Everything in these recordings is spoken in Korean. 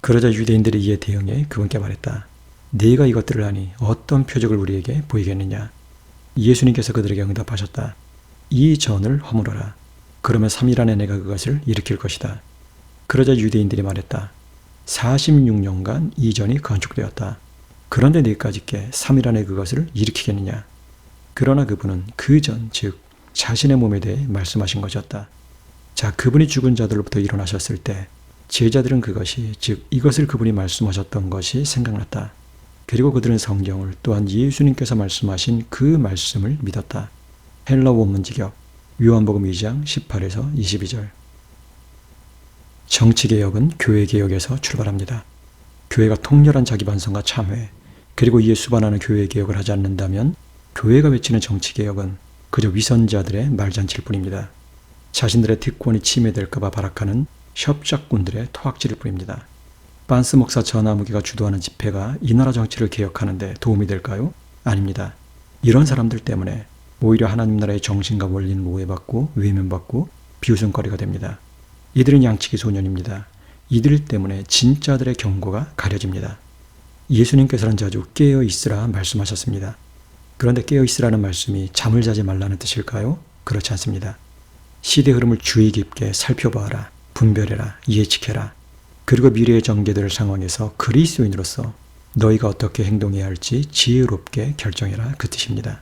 그러자 유대인들이 이에 대응해 그분께 말했다. 네가 이것들을 하니 어떤 표적을 우리에게 보이겠느냐? 예수님께서 그들에게 응답하셨다. 이 전을 허물어라. 그러면 3일 안에 내가 그것을 일으킬 것이다. 그러자 유대인들이 말했다. 46년간 이 전이 건축되었다. 그런데 네까짓게 3일 안에 그것을 일으키겠느냐? 그러나 그분은 그 전, 즉 자신의 몸에 대해 말씀하신 것이었다. 자, 그분이 죽은 자들로부터 일어나셨을 때 제자들은 그것이, 즉 이것을 그분이 말씀하셨던 것이 생각났다. 그리고 그들은 성경을, 또한 예수님께서 말씀하신 그 말씀을 믿었다. 헬라 원문직역 요한복음 2장 18에서 22절. 정치개혁은 교회개혁에서 출발합니다. 교회가 통렬한 자기반성과 참회, 그리고 이에 수반하는 교회개혁을 하지 않는다면 교회가 외치는 정치개혁은 그저 위선자들의 말잔치일 뿐입니다. 자신들의 특권이 침해될까봐 발악하는 협작꾼들의 토악질일 뿐입니다. 반스 목사 전아무개가 주도하는 집회가 이 나라 정치를 개혁하는 데 도움이 될까요? 아닙니다. 이런 사람들 때문에 오히려 하나님 나라의 정신과 원리는 오해받고 외면받고 비웃음거리가 됩니다. 이들은 양치기 소년입니다. 이들 때문에 진짜들의 경고가 가려집니다. 예수님께서는 자주 깨어 있으라 말씀하셨습니다. 그런데 깨어 있으라는 말씀이 잠을 자지 말라는 뜻일까요? 그렇지 않습니다. 시대 흐름을 주의 깊게 살펴봐라, 분별해라, 예측해라. 그리고 미래의 전개될 상황에서 그리스도인으로서 너희가 어떻게 행동해야 할지 지혜롭게 결정해라, 그 뜻입니다.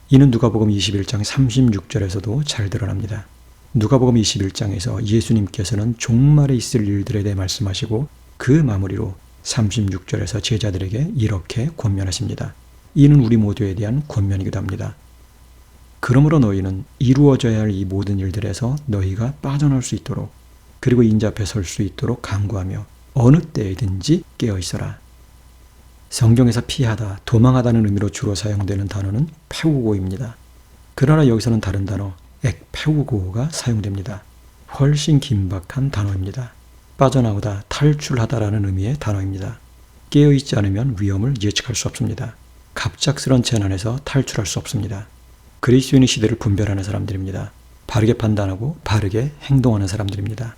이는 누가복음 21장 36절에서도 잘 드러납니다. 누가복음 21장에서 예수님께서는 종말에 있을 일들에 대해 말씀하시고 그 마무리로 36절에서 제자들에게 이렇게 권면하십니다. 이는 우리 모두에 대한 권면이기도 합니다. 그러므로 너희는 이루어져야 할 이 모든 일들에서 너희가 빠져나올 수 있도록, 그리고 인자 앞에 설 수 있도록 간구하며 어느 때이든지 깨어 있어라. 성경에서 피하다, 도망하다는 의미로 주로 사용되는 단어는 페우고입니다. 그러나 여기서는 다른 단어 ek페우고가 사용됩니다. 훨씬 긴박한 단어입니다. 빠져나오다, 탈출하다라는 의미의 단어입니다. 깨어있지 않으면 위험을 예측할 수 없습니다. 갑작스런 재난에서 탈출할 수 없습니다. 그리스도인의 시대를 분별하는 사람들입니다. 바르게 판단하고 바르게 행동하는 사람들입니다.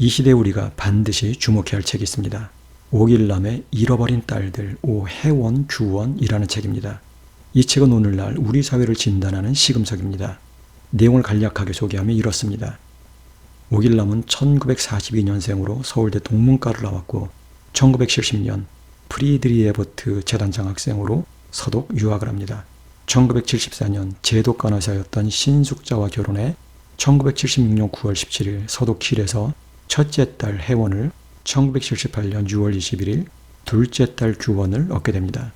이 시대에 우리가 반드시 주목해야 할 책이 있습니다. 오길남의 잃어버린 딸들, 오혜원 주원이라는 책입니다. 이 책은 오늘날 우리 사회를 진단하는 시금석입니다. 내용을 간략하게 소개하면 이렇습니다. 오길남은 1942년생으로 서울대 동문과를 나왔고 1970년 프리드리에버트 재단장학생으로 서독 유학을 합니다. 1974년 제독간호사였던 신숙자와 결혼해 1976년 9월 17일 서독 킬에서 첫째 딸 혜원을, 1978년 6월 21일 둘째 딸 규원을 얻게 됩니다.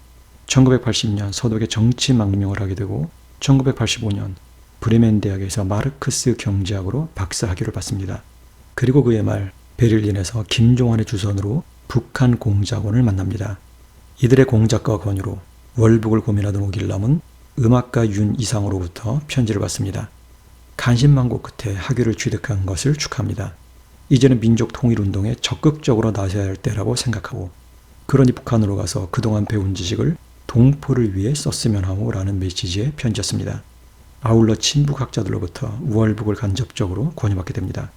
1980년 서독에 정치 망명을 하게 되고 1985년 브레멘 대학에서 마르크스 경제학으로 박사학위를 받습니다. 그리고 그해 말 베를린에서 김종환의 주선으로 북한 공작원을 만납니다. 이들의 공작과 권유로 월북을 고민하던 오길남은 음악가 윤 이상으로부터 편지를 받습니다. 간신망고 끝에 학위를 취득한 것을 축하합니다. 이제는 민족 통일운동에 적극적으로 나서야 할 때라고 생각하고, 그러니 북한으로 가서 그동안 배운 지식을 동포를 위해 썼으면 하오라는 메시지의 편지였습니다. 아울러 친북학자들로부터 월북을 간접적으로 권유받게 됩니다.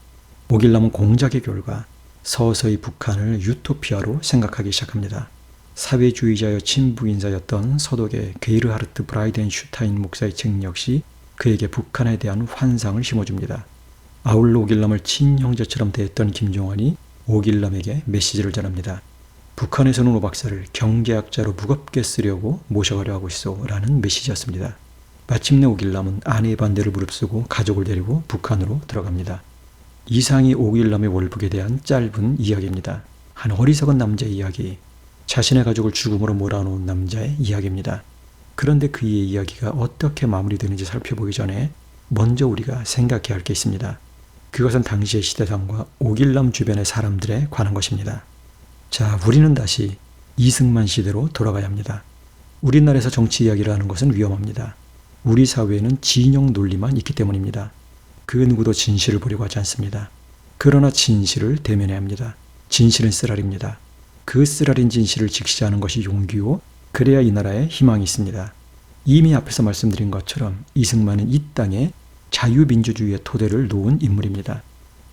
오길남은 공작의 결과 서서히 북한을 유토피아로 생각하기 시작합니다. 사회주의자여 친북인사였던 서독의 게이르하르트 브라이덴슈타인 목사의 책 역시 그에게 북한에 대한 환상을 심어줍니다. 아울러 오길남을 친형제처럼 대했던 김종환이 오길남에게 메시지를 전합니다. 북한에서는 오 박사를 경제학자로 무겁게 쓰려고 모셔가려 하고 있어 라는 메시지였습니다. 마침내 오길남은 아내의 반대를 무릅쓰고 가족을 데리고 북한으로 들어갑니다. 이상이 오길남의 월북에 대한 짧은 이야기입니다. 한 어리석은 남자의 이야기, 자신의 가족을 죽음으로 몰아놓은 남자의 이야기입니다. 그런데 그의 이야기가 어떻게 마무리되는지 살펴보기 전에 먼저 우리가 생각해야 할 게 있습니다. 그것은 당시의 시대상과 오길남 주변의 사람들에 관한 것입니다. 자, 우리는 다시 이승만 시대로 돌아가야 합니다. 우리나라에서 정치 이야기를 하는 것은 위험합니다. 우리 사회에는 진영 논리만 있기 때문입니다. 그 누구도 진실을 보려고 하지 않습니다. 그러나 진실을 대면해야 합니다. 진실은 쓰라립니다. 그 쓰라린 진실을 직시하는 것이 용기요, 그래야 이 나라에 희망이 있습니다. 이미 앞에서 말씀드린 것처럼 이승만은 이 땅에 자유민주주의의 토대를 놓은 인물입니다.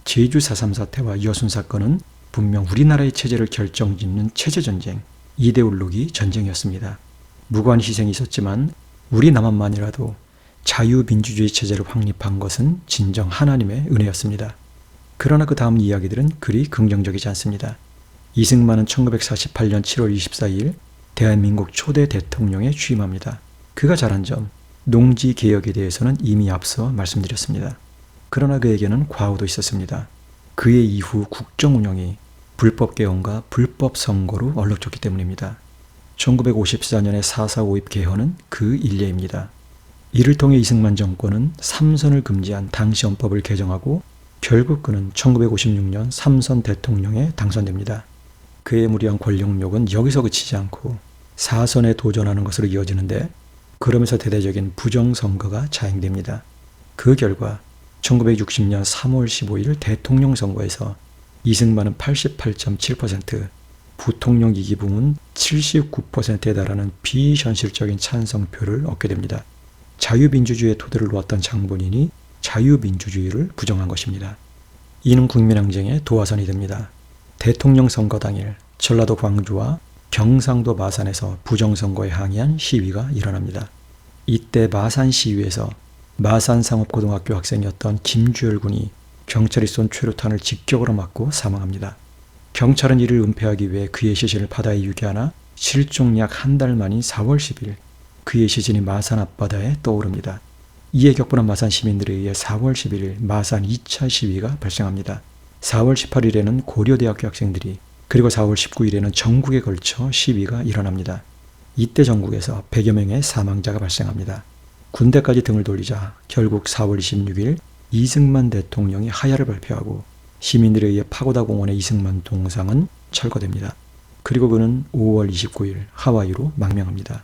제주 4.3 사태와 여순 사건은 분명 우리나라의 체제를 결정짓는 체제전쟁, 이데올로기 전쟁이었습니다. 무고한 희생이 있었지만 우리 남한만이라도 자유민주주의 체제를 확립한 것은 진정 하나님의 은혜였습니다. 그러나 그 다음 이야기들은 그리 긍정적이지 않습니다. 이승만은 1948년 7월 24일 대한민국 초대 대통령에 취임합니다. 그가 잘한 점, 농지개혁에 대해서는 이미 앞서 말씀드렸습니다. 그러나 그에게는 과오도 있었습니다. 그의 이후 국정운영이 불법개헌과 불법선거로 얼룩졌기 때문입니다. 1954년의 4.4 5.입 개헌은 그 일례입니다. 이를 통해 이승만 정권은 삼선을 금지한 당시 헌법을 개정하고 결국 그는 1956년 삼선 대통령에 당선됩니다. 그의 무리한 권력욕은 여기서 그치지 않고 사선에 도전하는 것으로 이어지는데 그러면서 대대적인 부정선거가 자행됩니다. 그 결과 1960년 3월 15일 대통령 선거에서 이승만은 88.7%, 부통령 이기붕은 79%에 달하는 비현실적인 찬성표를 얻게 됩니다. 자유민주주의의 토대를 놓았던 장본인이 자유민주주의를 부정한 것입니다. 이는 국민항쟁의 도화선이 됩니다. 대통령 선거 당일 전라도 광주와 경상도 마산에서 부정선거에 항의한 시위가 일어납니다. 이때 마산 시위에서 마산상업고등학교 학생이었던 김주열 군이 경찰이 쏜 최루탄을 직격으로 맞고 사망합니다. 경찰은 이를 은폐하기 위해 그의 시신을 바다에 유기하나 실종 약 한 달 만인 4월 10일 그의 시신이 마산 앞바다에 떠오릅니다. 이에 격분한 마산 시민들에 의해 4월 11일 마산 2차 시위가 발생합니다. 4월 18일에는 고려대학교 학생들이 그리고 4월 19일에는 전국에 걸쳐 시위가 일어납니다. 이때 전국에서 100여 명의 사망자가 발생합니다. 군대까지 등을 돌리자 결국 4월 26일 이승만 대통령이 하야를 발표하고 시민들에 의해 파고다 공원의 이승만 동상은 철거됩니다. 그리고 그는 5월 29일 하와이로 망명합니다.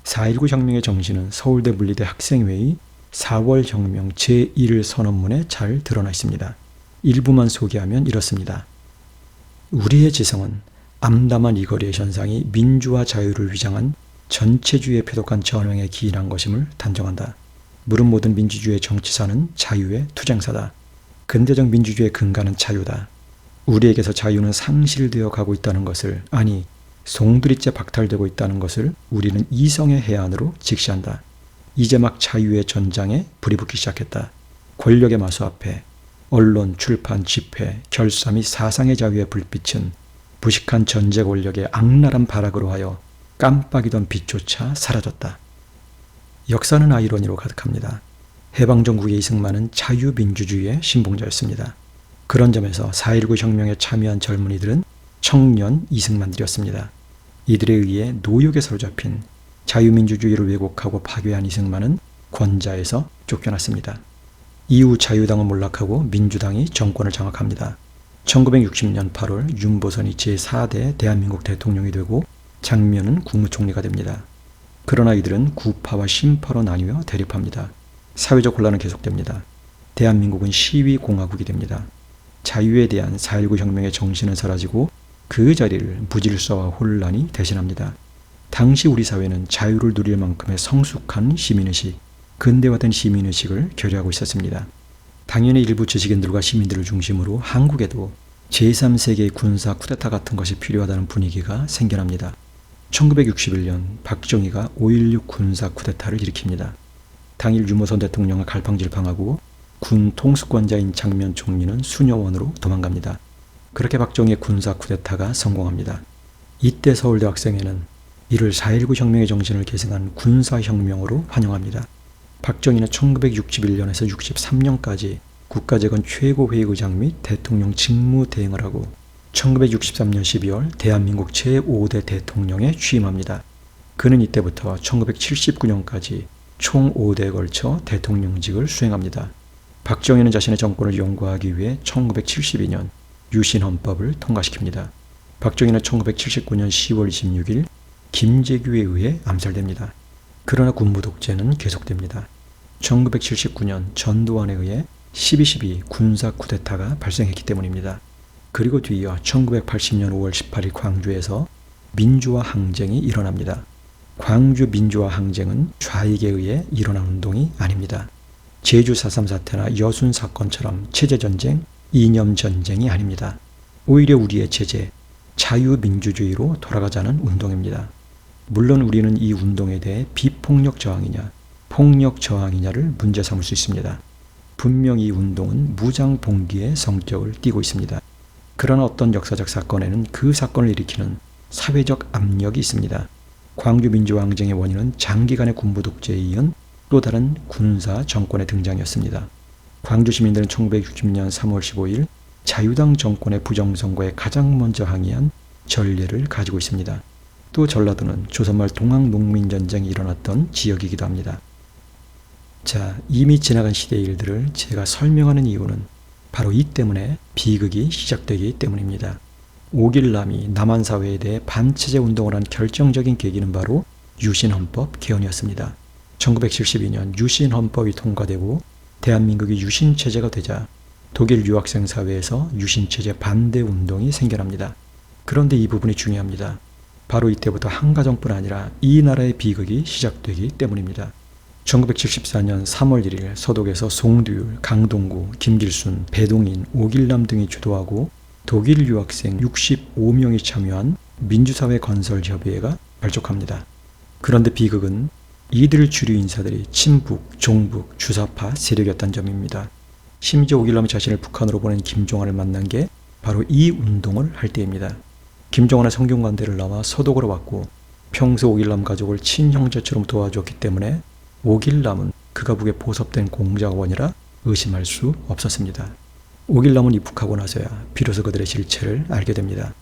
4.19 혁명의 정신은 서울대 물리대 학생회의 4월 혁명 제1 선언문에 잘 드러나 있습니다. 일부만 소개하면 이렇습니다. 우리의 지성은 암담한 이 거리의 현상이 민주와 자유를 위장한 전체주의에 표독한 전횡에 기인한 것임을 단정한다. 물은 모든 민주주의의 정치사는 자유의 투쟁사다. 근대적 민주주의의 근간은 자유다. 우리에게서 자유는 상실되어 가고 있다는 것을, 아니 송두리째 박탈되고 있다는 것을 우리는 이성의 해안으로 직시한다. 이제 막 자유의 전장에 불이 붙기 시작했다. 권력의 마수 앞에 언론, 출판, 집회, 결사 및 사상의 자유의 불빛은 부식한 전제 권력의 악랄한 발악으로 하여 깜빡이던 빛조차 사라졌다. 역사는 아이러니로 가득합니다. 해방정국의 이승만은 자유민주주의의 신봉자였습니다. 그런 점에서 4.19 혁명에 참여한 젊은이들은 청년 이승만들이었습니다. 이들에 의해 노역에 사로잡힌 자유민주주의를 왜곡하고 파괴한 이승만은 권자에서 쫓겨났습니다. 이후 자유당은 몰락하고 민주당이 정권을 장악합니다. 1960년 8월 윤보선이 제4대 대한민국 대통령이 되고 장면은 국무총리가 됩니다. 그러나 이들은 구파와 신파로 나뉘어 대립합니다. 사회적 혼란은 계속됩니다. 대한민국은 시위공화국이 됩니다. 자유에 대한 4.19 혁명의 정신은 사라지고 그 자리를 무질서와 혼란이 대신합니다. 당시 우리 사회는 자유를 누릴 만큼의 성숙한 시민의식, 근대화된 시민의식을 결여하고 있었습니다. 당연히 일부 지식인들과 시민들을 중심으로 한국에도 제3세계 군사 쿠데타 같은 것이 필요하다는 분위기가 생겨납니다. 1961년 박정희가 5.16 군사 쿠데타를 일으킵니다. 당일 유무선 대통령을 갈팡질팡하고 군 통수권자인 장면 총리는 수녀원으로 도망갑니다. 그렇게 박정희의 군사 쿠데타가 성공합니다. 이때 서울대 학생회는 이를 4.19 혁명의 정신을 계승한 군사혁명으로 환영합니다. 박정희는 1961년에서 63년까지 국가재건 최고회의의장 및 대통령 직무대행을 하고 1963년 12월 대한민국 제5대 대통령에 취임합니다. 그는 이때부터 1979년까지 총 5대에 걸쳐 대통령직을 수행합니다. 박정희는 자신의 정권을 연구하기 위해 1972년 유신헌법을 통과시킵니다. 박정희는 1979년 10월 26일 김재규에 의해 암살됩니다. 그러나 군부 독재는 계속됩니다. 1979년 전두환에 의해 12.12 군사 쿠데타가 발생했기 때문입니다. 그리고 뒤이어 1980년 5월 18일 광주에서 민주화 항쟁이 일어납니다. 광주 민주화 항쟁은 좌익에 의해 일어난 운동이 아닙니다. 제주 4.3 사태나 여순 사건처럼 체제전쟁, 이념전쟁이 아닙니다. 오히려 우리의 제재, 자유민주주의로 돌아가자는 운동입니다. 물론 우리는 이 운동에 대해 비폭력 저항이냐, 폭력 저항이냐를 문제 삼을 수 있습니다. 분명히 이 운동은 무장 봉기의 성격을 띠고 있습니다. 그러나 어떤 역사적 사건에는 그 사건을 일으키는 사회적 압력이 있습니다. 광주 민주항쟁의 원인은 장기간의 군부 독재에 이은 또 다른 군사 정권의 등장이었습니다. 광주 시민들은 1960년 3월 15일 자유당 정권의 부정선거에 가장 먼저 항의한 전례를 가지고 있습니다. 또 전라도는 조선말 동학농민전쟁이 일어났던 지역이기도 합니다. 자, 이미 지나간 시대의 일들을 제가 설명하는 이유는 바로 이 때문에 비극이 시작되기 때문입니다. 오길남이 남한사회에 대해 반체제 운동을 한 결정적인 계기는 바로 유신헌법 개헌이었습니다. 1972년 유신헌법이 통과되고 대한민국이 유신체제가 되자 독일 유학생 사회에서 유신체제 반대 운동이 생겨납니다. 그런데 이 부분이 중요합니다. 바로 이때부터 한 가정뿐 아니라 이 나라의 비극이 시작되기 때문입니다. 1974년 3월 1일 서독에서 송두율, 강동구, 김길순, 배동인, 오길남 등이 주도하고 독일 유학생 65명이 참여한 민주사회 건설 협의회가 발족합니다. 그런데 비극은 이들 주류 인사들이 친북, 종북, 주사파 세력이었다는 점입니다. 심지어 오길남이 자신을 북한으로 보낸 김종환을 만난 게 바로 이 운동을 할 때입니다. 김종환의 성균관대를 나와 서독으로 왔고 평소 오길남 가족을 친형제처럼 도와주었기 때문에 오길남은 그가 북에 보섭된 공작원이라 의심할 수 없었습니다. 오길남은 입국하고 나서야 비로소 그들의 실체를 알게 됩니다.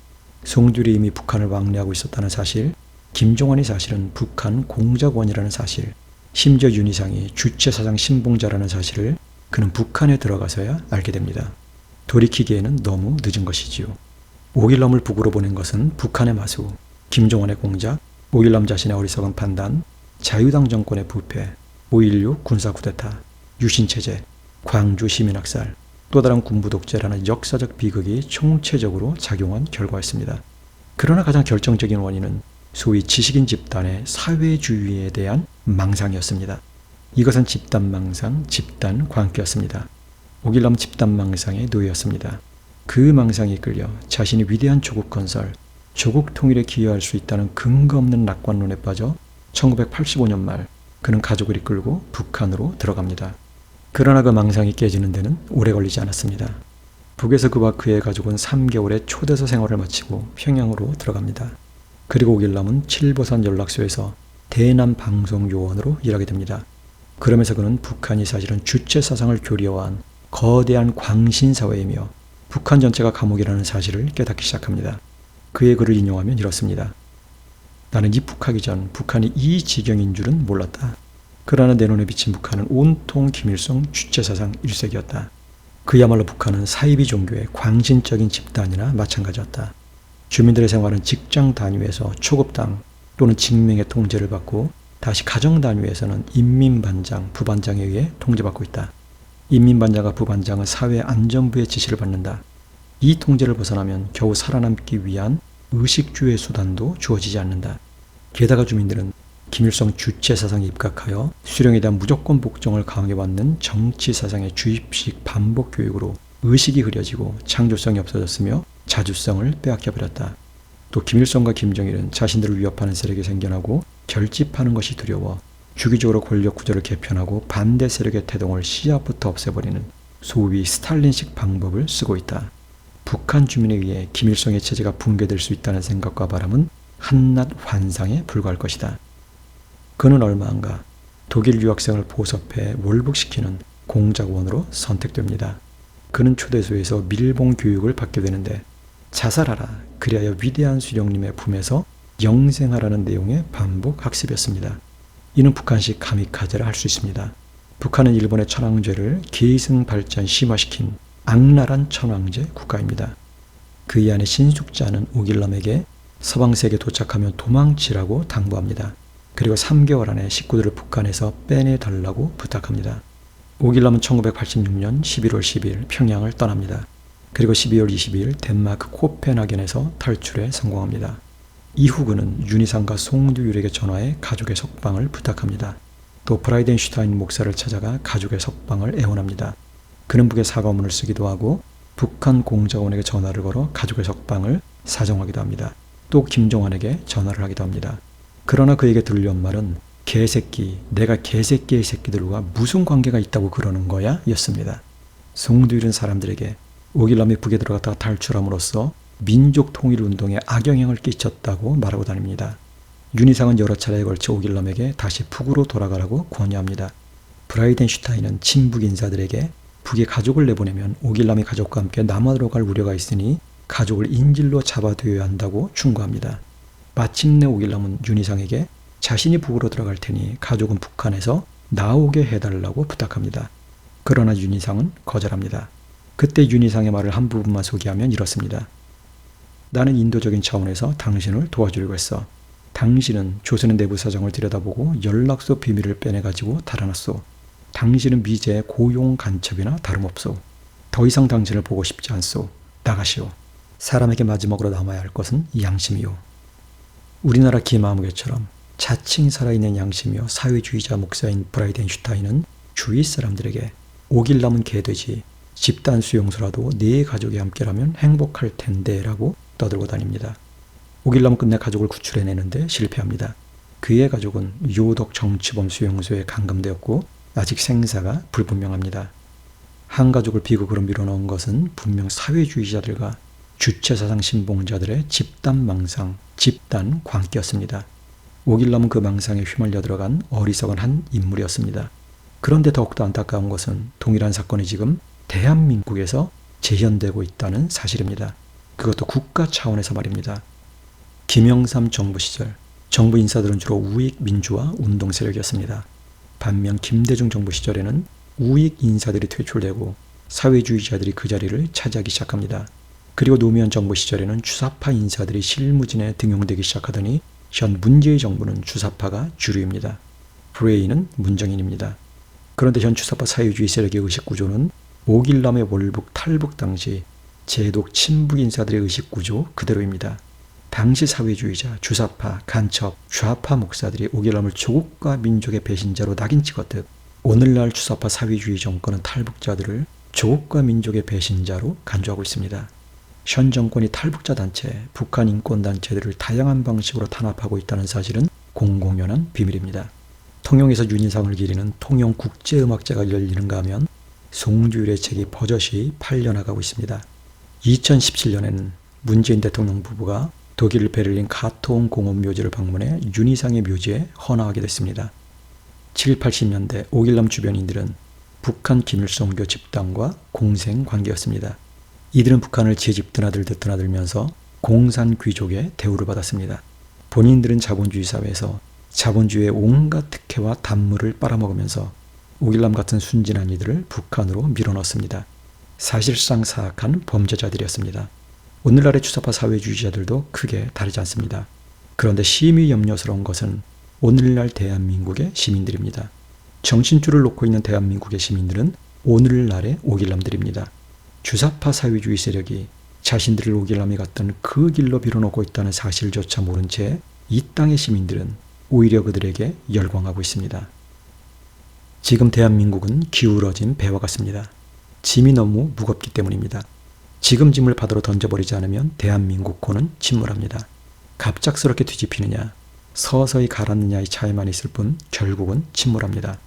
송두율이 이미 북한을 왕래하고 있었다는 사실, 김종환이 사실은 북한 공작원이라는 사실, 심지어 윤희상이 주체사상 신봉자라는 사실을 그는 북한에 들어가서야 알게 됩니다. 돌이키기에는 너무 늦은 것이지요. 오길남을 북으로 보낸 것은 북한의 마수, 김종환의 공작, 오길남 자신의 어리석은 판단, 자유당 정권의 부패, 5.16 군사쿠데타, 유신체제, 광주 시민학살, 또 다른 군부 독재라는 역사적 비극이 총체적으로 작용한 결과였습니다. 그러나 가장 결정적인 원인은 소위 지식인 집단의 사회주의에 대한 망상이었습니다. 이것은 집단망상, 집단광기였습니다. 오길남 집단망상의 노예였습니다. 그 망상에 끌려 자신이 위대한 조국 건설, 조국 통일에 기여할 수 있다는 근거 없는 낙관론에 빠져 1985년 말 그는 가족을 이끌고 북한으로 들어갑니다. 그러나 그 망상이 깨지는 데는 오래 걸리지 않았습니다. 북에서 그와 그의 가족은 3개월의 초대서 생활을 마치고 평양으로 들어갑니다. 그리고 오길남은 칠보산 연락소에서 대남 방송 요원으로 일하게 됩니다. 그러면서 그는 북한이 사실은 주체 사상을 교리화한 거대한 광신사회이며 북한 전체가 감옥이라는 사실을 깨닫기 시작합니다. 그의 글을 인용하면 이렇습니다. 나는 입국하기 전 북한이 이 지경인 줄은 몰랐다. 그러나 내 눈에 비친 북한은 온통 김일성 주체사상 일색이었다. 그야말로 북한은 사이비 종교의 광신적인 집단이나 마찬가지였다. 주민들의 생활은 직장 단위에서 초급당 또는 직명의 통제를 받고 다시 가정 단위에서는 인민반장, 부반장에 의해 통제받고 있다. 인민반장과 부반장은 사회안전부의 지시를 받는다. 이 통제를 벗어나면 겨우 살아남기 위한 의식주의 수단도 주어지지 않는다. 게다가 주민들은 김일성 주체사상에 입각하여 수령에 대한 무조건 복종을 강하게 받는 정치사상의 주입식 반복 교육으로 의식이 흐려지고 창조성이 없어졌으며 자주성을 빼앗겨버렸다. 또 김일성과 김정일은 자신들을 위협하는 세력이 생겨나고 결집하는 것이 두려워 주기적으로 권력 구조를 개편하고 반대 세력의 태동을 씨앗부터 없애버리는 소위 스탈린식 방법을 쓰고 있다. 북한 주민에 의해 김일성의 체제가 붕괴될 수 있다는 생각과 바람은 한낱 환상에 불과할 것이다. 그는 얼마 안가 독일 유학생을 보섭해 월북시키는 공작원으로 선택됩니다. 그는 초대소에서 밀봉 교육을 받게 되는데 자살하라, 그리하여 위대한 수령님의 품에서 영생하라는 내용의 반복 학습이었습니다. 이는 북한식 가미카제라 할 수 있습니다. 북한은 일본의 천황제를 계승 발전 심화시킨 악랄한 천황제 국가입니다. 그의 아내 신숙자는 오길남에게 서방세계에 도착하면 도망치라고 당부합니다. 그리고 3개월 안에 식구들을 북한에서 빼내달라고 부탁합니다. 오길남은 1986년 11월 10일 평양을 떠납니다. 그리고 12월 20일 덴마크 코펜하겐에서 탈출에 성공합니다. 이후 그는 윤희상과 송두율에게 전화해 가족의 석방을 부탁합니다. 또 브라이덴슈타인 목사를 찾아가 가족의 석방을 애원합니다. 그는 북에 사과문을 쓰기도 하고 북한 공작원에게 전화를 걸어 가족의 석방을 사정하기도 합니다. 또 김정환에게 전화를 하기도 합니다. 그러나 그에게 들려온 말은 개새끼, 내가 개새끼의 새끼들과 무슨 관계가 있다고 그러는 거야? 였습니다. 송두일은 사람들에게 오길남이 북에 들어갔다가 탈출함으로써 민족 통일운동에 악영향을 끼쳤다고 말하고 다닙니다. 윤희상은 여러 차례에 걸쳐 오길남에게 다시 북으로 돌아가라고 권유합니다. 브라이덴슈타인은 친북 인사들에게 북에 가족을 내보내면 오길남이 가족과 함께 남한으로 갈 우려가 있으니 가족을 인질로 잡아두어야 한다고 충고합니다. 마침내 오길남은 윤희상에게 자신이 북으로 들어갈 테니 가족은 북한에서 나오게 해달라고 부탁합니다. 그러나 윤희상은 거절합니다. 그때 윤희상의 말을 한 부분만 소개하면 이렇습니다. 나는 인도적인 차원에서 당신을 도와주려고 했어. 당신은 조선의 내부 사정을 들여다보고 연락소 비밀을 빼내가지고 달아났소. 당신은 미제의 고용 간첩이나 다름없소. 더 이상 당신을 보고 싶지 않소. 나가시오. 사람에게 마지막으로 남아야 할 것은 양심이요. 우리나라 김아무개처럼 자칭 살아있는 양심이요 사회주의자 목사인 브라이덴슈타인은 주위 사람들에게 오길남은 개돼지, 집단 수용소라도 네 가족이 함께라면 행복할 텐데 라고 떠들고 다닙니다. 오길남은 끝내 가족을 구출해내는데 실패합니다. 그의 가족은 요덕 정치범 수용소에 감금되었고 아직 생사가 불분명합니다. 한 가족을 비극으로 밀어넣은 것은 분명 사회주의자들과 주체사상 신봉자들의 집단 망상, 집단 광기였습니다. 오길남은 그 망상에 휘말려 들어간 어리석은 한 인물이었습니다. 그런데 더욱더 안타까운 것은 동일한 사건이 지금 대한민국에서 재현되고 있다는 사실입니다. 그것도 국가 차원에서 말입니다. 김영삼 정부 시절 정부 인사들은 주로 우익 민주화 운동 세력이었습니다. 반면 김대중 정부 시절에는 우익 인사들이 퇴출되고 사회주의자들이 그 자리를 차지하기 시작합니다. 그리고 노무현 정부 시절에는 주사파 인사들이 실무진에 등용되기 시작하더니 현 문재인 정부는 주사파가 주류입니다. 브레인은 문정인입니다. 그런데 현 주사파 사회주의 세력의 의식구조는 오길남의 월북 탈북 당시 제독 친북 인사들의 의식구조 그대로입니다. 당시 사회주의자, 주사파, 간첩, 좌파 목사들이 오길남을 조국과 민족의 배신자로 낙인 찍었듯 오늘날 주사파 사회주의 정권은 탈북자들을 조국과 민족의 배신자로 간주하고 있습니다. 현 정권이 탈북자 단체, 북한 인권단체들을 다양한 방식으로 탄압하고 있다는 사실은 공공연한 비밀입니다. 통영에서 윤희상을 기리는 통영 국제음악제가 열리는가 하면 송두일의 책이 버젓이 팔려나가고 있습니다. 2017년에는 문재인 대통령 부부가 독일 베를린 가토옹 공원 묘지를 방문해 윤희상의 묘지에 헌화하게 됐습니다. 7, 80년대 오길남 주변인들은 북한 김일성교 집단과 공생 관계였습니다. 이들은 북한을 제 집 드나들듯 드나들면서 공산 귀족의 대우를 받았습니다. 본인들은 자본주의 사회에서 자본주의의 온갖 특혜와 단물을 빨아먹으면서 오길남 같은 순진한 이들을 북한으로 밀어넣습니다. 사실상 사악한 범죄자들이었습니다. 오늘날의 주사파 사회주의자들도 크게 다르지 않습니다. 그런데 심히 염려스러운 것은 오늘날 대한민국의 시민들입니다. 정신줄을 놓고 있는 대한민국의 시민들은 오늘날의 오길남들입니다. 주사파 사회주의 세력이 자신들을 오길남이 갔던 그 길로 밀어넣고 있다는 사실조차 모른 채 이 땅의 시민들은 오히려 그들에게 열광하고 있습니다. 지금 대한민국은 기울어진 배와 같습니다. 짐이 너무 무겁기 때문입니다. 지금 짐을 바다로 던져버리지 않으면 대한민국호는 침몰합니다. 갑작스럽게 뒤집히느냐, 서서히 가라앉느냐의 차이만 있을 뿐 결국은 침몰합니다.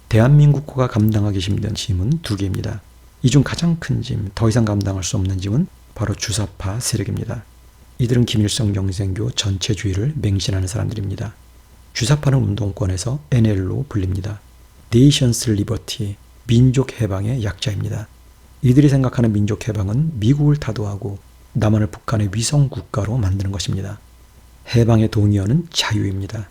대한민국호가 감당하기 힘든 짐은 두 개입니다. 이 중 가장 큰 짐, 더 이상 감당할 수 없는 짐은 바로 주사파 세력입니다. 이들은 김일성 영생교 전체주의를 맹신하는 사람들입니다. 주사파는 운동권에서 NL로 불립니다. Nations Liberty, 민족 해방의 약자입니다. 이들이 생각하는 민족 해방은 미국을 타도하고 남한을 북한의 위성 국가로 만드는 것입니다. 해방의 동의어는 자유입니다.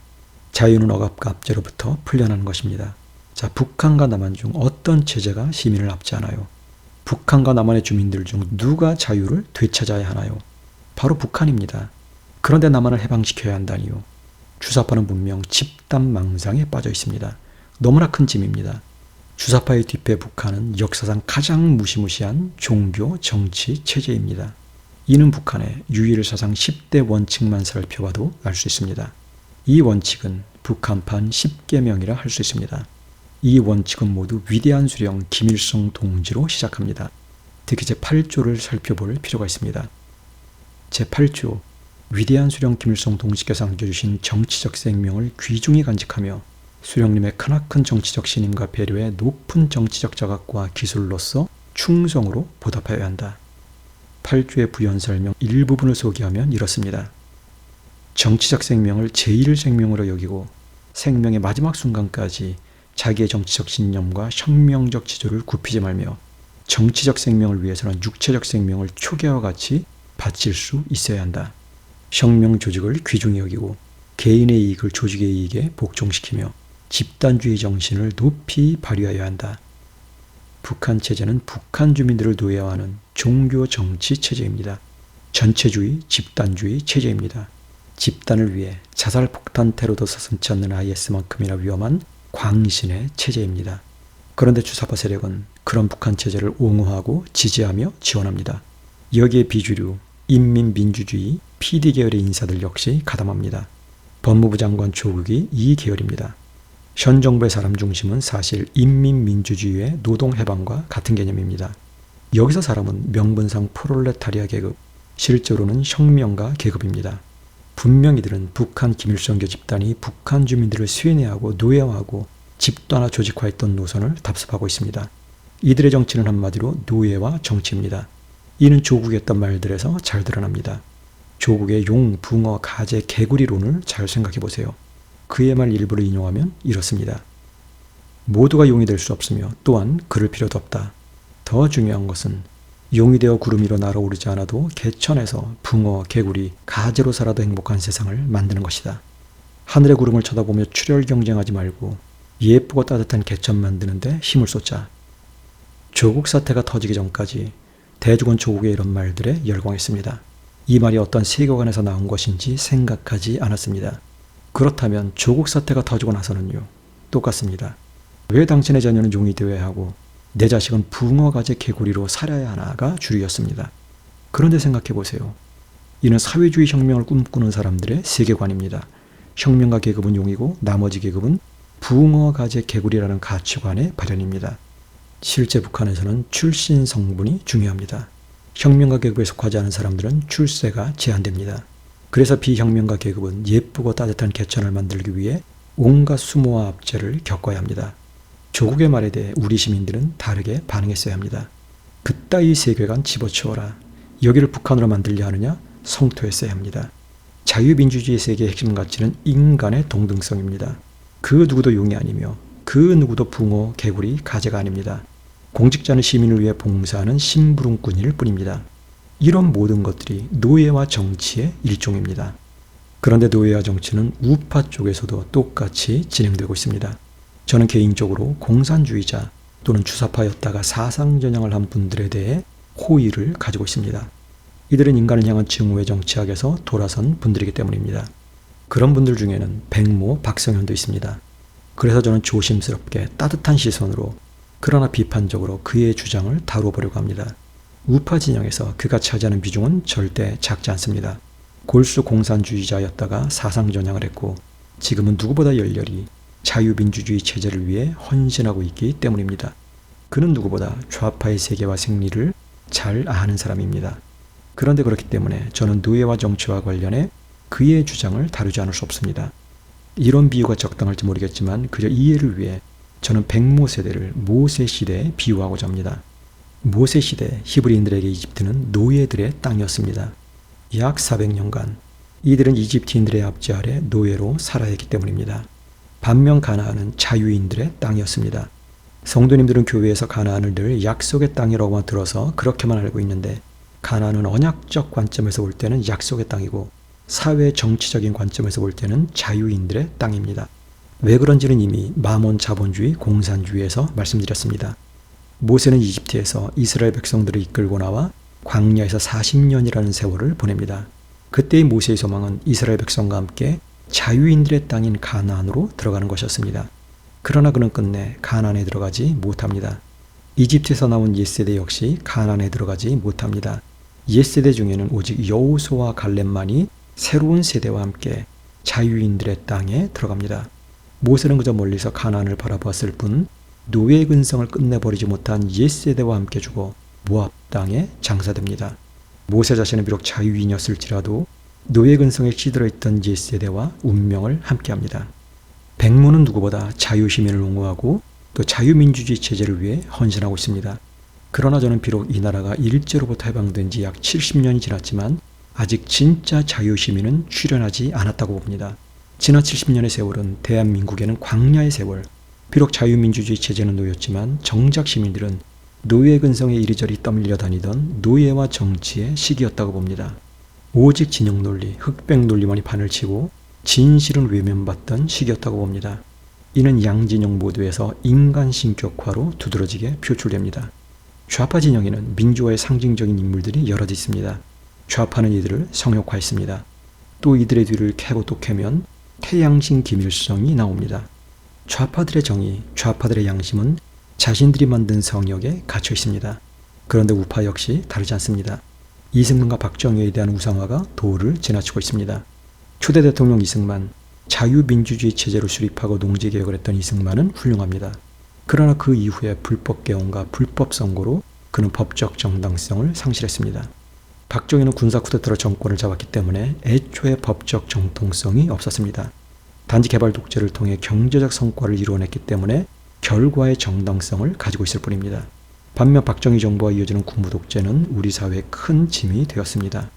자유는 억압과 압제로부터 풀려나는 것입니다. 자, 북한과 남한 중 어떤 체제가 시민을 압제하나요? 북한과 남한의 주민들 중 누가 자유를 되찾아야 하나요? 바로 북한입니다. 그런데 남한을 해방시켜야 한다니요. 주사파는 분명 집단 망상에 빠져 있습니다. 너무나 큰 짐입니다. 주사파의 뒷배 북한은 역사상 가장 무시무시한 종교 정치 체제입니다. 이는 북한의 유일사상 10대 원칙만 살펴봐도 알 수 있습니다. 이 원칙은 북한판 10계명이라 할 수 있습니다. 이 원칙은 모두 위대한 수령 김일성 동지로 시작합니다. 특히 제8조를 살펴볼 필요가 있습니다. 제8조, 위대한 수령 김일성 동지께서 안겨주신 정치적 생명을 귀중히 간직하며 수령님의 크나큰 정치적 신임과 배려에 높은 정치적 자각과 기술로서 충성으로 보답하여야 한다. 8조의 부연 설명 일부분을 소개하면 이렇습니다. 정치적 생명을 제1생명으로 여기고 생명의 마지막 순간까지 자기의 정치적 신념과 혁명적 지조를 굽히지 말며 정치적 생명을 위해서는 육체적 생명을 초기와 같이 바칠 수 있어야 한다. 혁명 조직을 귀중히 여기고 개인의 이익을 조직의 이익에 복종시키며 집단주의 정신을 높이 발휘하여야 한다. 북한 체제는 북한 주민들을 노예화하는 종교 정치 체제입니다. 전체주의, 집단주의 체제입니다. 집단을 위해 자살 폭탄 테러도 서슴지 않는 IS만큼이나 위험한 광신의 체제입니다. 그런데 주사파 세력은 그런 북한 체제를 옹호하고 지지하며 지원합니다. 여기에 비주류, 인민민주주의, PD 계열의 인사들 역시 가담합니다. 법무부 장관 조국이 이 계열입니다. 현 정부의 사람 중심은 사실 인민민주주의의 노동해방과 같은 개념입니다. 여기서 사람은 명분상 프롤레타리아 계급, 실제로는 혁명가 계급입니다. 분명 이들은 북한 김일성교 집단이 북한 주민들을 쇠뇌하고 노예화하고 집단화 조직화했던 노선을 답습하고 있습니다. 이들의 정치는 한마디로 노예화 정치입니다. 이는 조국의 했던 말들에서 잘 드러납니다. 조국의 용, 붕어, 가재, 개구리론을 잘 생각해 보세요. 그의 말 일부를 인용하면 이렇습니다. 모두가 용이 될 수 없으며 또한 그럴 필요도 없다. 더 중요한 것은 용이 되어 구름 위로 날아오르지 않아도 개천에서 붕어, 개구리, 가재로 살아도 행복한 세상을 만드는 것이다. 하늘의 구름을 쳐다보며 출혈 경쟁하지 말고 예쁘고 따뜻한 개천 만드는 데 힘을 쏟자. 조국 사태가 터지기 전까지 대중은 조국의 이런 말들에 열광했습니다. 이 말이 어떤 세계관에서 나온 것인지 생각하지 않았습니다. 그렇다면 조국 사태가 터지고 나서는요. 똑같습니다. 왜 당신의 자녀는 용이 되어야 하고 내 자식은 붕어, 가재, 개구리로 살아야 하나가 주류였습니다. 그런데 생각해 보세요. 이는 사회주의 혁명을 꿈꾸는 사람들의 세계관입니다. 혁명가 계급은 용이고 나머지 계급은 붕어, 가재, 개구리라는 가치관의 발현입니다. 실제 북한에서는 출신 성분이 중요합니다. 혁명가 계급에 속하지 않은 사람들은 출세가 제한됩니다. 그래서 비혁명가 계급은 예쁘고 따뜻한 개천을 만들기 위해 온갖 수모와 압제를 겪어야 합니다. 조국의 말에 대해 우리 시민들은 다르게 반응했어야 합니다. 그따위 세계관 집어치워라. 여기를 북한으로 만들려 하느냐? 성토했어야 합니다. 자유민주주의 세계의 핵심 가치는 인간의 동등성입니다. 그 누구도 용이 아니며 그 누구도 붕어, 개구리, 가재가 아닙니다. 공직자는 시민을 위해 봉사하는 심부름꾼일 뿐입니다. 이런 모든 것들이 노예와 정치의 일종입니다. 그런데 노예와 정치는 우파 쪽에서도 똑같이 진행되고 있습니다. 저는 개인적으로 공산주의자 또는 주사파였다가 사상전향을 한 분들에 대해 호의를 가지고 있습니다. 이들은 인간을 향한 증오의 정치학에서 돌아선 분들이기 때문입니다. 그런 분들 중에는 백모, 박성현도 있습니다. 그래서 저는 조심스럽게 따뜻한 시선으로 그러나 비판적으로 그의 주장을 다뤄보려고 합니다. 우파 진영에서 그가 차지하는 비중은 절대 작지 않습니다. 골수 공산주의자였다가 사상전향을 했고 지금은 누구보다 열렬히 자유민주주의 체제를 위해 헌신하고 있기 때문입니다. 그는 누구보다 좌파의 세계와 생리를 잘 아는 사람입니다. 그런데 그렇기 때문에 저는 노예와 정치와 관련해 그의 주장을 다루지 않을 수 없습니다. 이런 비유가 적당할지 모르겠지만 그저 이해를 위해 저는 백모 세대를 모세 시대에 비유하고자 합니다. 모세 시대 히브리인들에게 이집트는 노예들의 땅이었습니다. 약 400년간 이들은 이집트인들의 압제 아래 노예로 살아야 했기 때문입니다. 반면 가나안은 자유인들의 땅이었습니다. 성도님들은 교회에서 가나안을 늘 약속의 땅이라고만 들어서 그렇게만 알고 있는데 가나안은 언약적 관점에서 볼 때는 약속의 땅이고 사회 정치적인 관점에서 볼 때는 자유인들의 땅입니다. 왜 그런지는 이미 마몬 자본주의 공산주의에서 말씀드렸습니다. 모세는 이집트에서 이스라엘 백성들을 이끌고 나와 광야에서 40년이라는 세월을 보냅니다. 그때의 모세의 소망은 이스라엘 백성과 함께 자유인들의 땅인 가나안으로 들어가는 것이었습니다. 그러나 그는 끝내 가나안에 들어가지 못합니다. 이집트에서 나온 옛세대 역시 가나안에 들어가지 못합니다. 옛세대 중에는 오직 여호수아와 갈렙만이 새로운 세대와 함께 자유인들의 땅에 들어갑니다. 모세는 그저 멀리서 가나안을 바라보았을 뿐 노예의 근성을 끝내버리지 못한 옛세대와 함께 죽어 모압 땅에 장사됩니다. 모세 자신은 비록 자유인이었을지라도 노예 근성에 시들어 있던 옛세대와 운명을 함께합니다. 백모는 누구보다 자유시민을 옹호하고 또 자유민주주의 체제를 위해 헌신하고 있습니다. 그러나 저는 비록 이 나라가 일제로부터 해방된 지 약 70년이 지났지만 아직 진짜 자유시민은 출현하지 않았다고 봅니다. 지난 70년의 세월은 대한민국에는 광야의 세월, 비록 자유민주주의 체제는 놓였지만 정작 시민들은 노예 근성에 이리저리 떠밀려 다니던 노예와 정치의 시기였다고 봅니다. 오직 진영 논리, 흑백 논리만이 판을 치고 진실은 외면받던 시기였다고 봅니다. 이는 양진영 모두에서 인간 신격화로 두드러지게 표출됩니다. 좌파 진영에는 민주화의 상징적인 인물들이 여럿 있습니다. 좌파는 이들을 성역화했습니다. 또 이들의 뒤를 캐고 또 캐면 태양신 김일성이 나옵니다. 좌파들의 정의, 좌파들의 양심은 자신들이 만든 성역에 갇혀 있습니다. 그런데 우파 역시 다르지 않습니다. 이승만과 박정희에 대한 우상화가 도를 지나치고 있습니다. 초대 대통령 이승만, 자유민주주의 체제로 수립하고 농지개혁을 했던 이승만은 훌륭합니다. 그러나 그 이후에 불법 개헌과 불법 선거로 그는 법적 정당성을 상실했습니다. 박정희는 군사 쿠데타로 정권을 잡았기 때문에 애초에 법적 정통성이 없었습니다. 단지 개발 독재를 통해 경제적 성과를 이루어냈기 때문에 결과의 정당성을 가지고 있을 뿐입니다. 반면 박정희 정부와 이어지는 군부 독재는 우리 사회에 큰 짐이 되었습니다.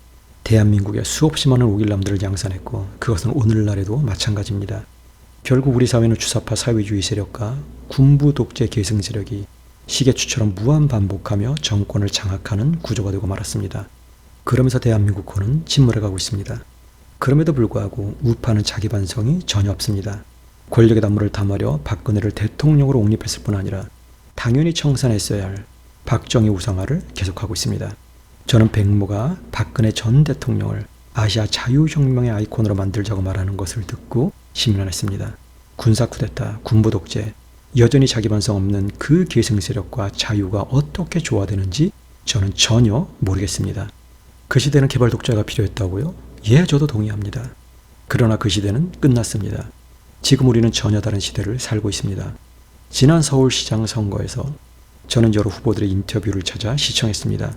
대한민국에 수없이 많은 오길남들을 양산했고 그것은 오늘날에도 마찬가지입니다. 결국 우리 사회는 주사파 사회주의 세력과 군부 독재 계승 세력이 시계추처럼 무한 반복하며 정권을 장악하는 구조가 되고 말았습니다. 그러면서 대한민국호는 침몰해가고 있습니다. 그럼에도 불구하고 우파는 자기 반성이 전혀 없습니다. 권력의 단물을 담으려 박근혜를 대통령으로 옹립했을 뿐 아니라 당연히 청산했어야 할 박정희 우상화를 계속하고 있습니다. 저는 백모가 박근혜 전 대통령을 아시아 자유혁명의 아이콘으로 만들자고 말하는 것을 듣고 심란했습니다. 군사 쿠데타, 군부 독재, 여전히 자기 반성 없는 그 계승 세력과 자유가 어떻게 조화되는지 저는 전혀 모르겠습니다. 그 시대는 개발 독재가 필요했다고요? 예, 저도 동의합니다. 그러나 그 시대는 끝났습니다. 지금 우리는 전혀 다른 시대를 살고 있습니다. 지난 서울시장 선거에서 저는 여러 후보들의 인터뷰를 찾아 시청했습니다.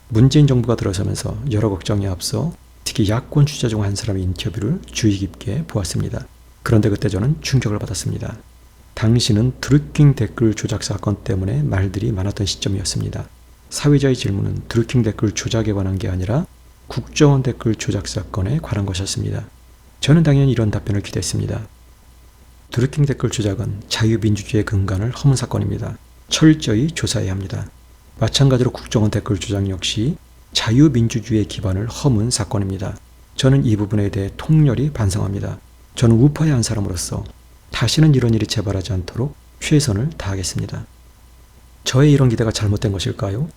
문재인 정부가 들어서면서 여러 걱정에 앞서 특히 야권 주자 중 한 사람의 인터뷰를 주의 깊게 보았습니다. 그런데 그때 저는 충격을 받았습니다. 당시는 드루킹 댓글 조작 사건 때문에 말들이 많았던 시점이었습니다. 사회자의 질문은 드루킹 댓글 조작에 관한 게 아니라 국정원 댓글 조작 사건에 관한 것이었습니다. 저는 당연히 이런 답변을 기대했습니다. 드루킹 댓글 조작은 자유민주주의의 근간을 허문 사건입니다. 철저히 조사해야 합니다. 마찬가지로 국정원 댓글 조작 역시 자유민주주의의 기반을 허문 사건입니다. 저는 이 부분에 대해 통렬히 반성합니다. 저는 우파의 한 사람으로서 다시는 이런 일이 재발하지 않도록 최선을 다하겠습니다. 저의 이런 기대가 잘못된 것일까요?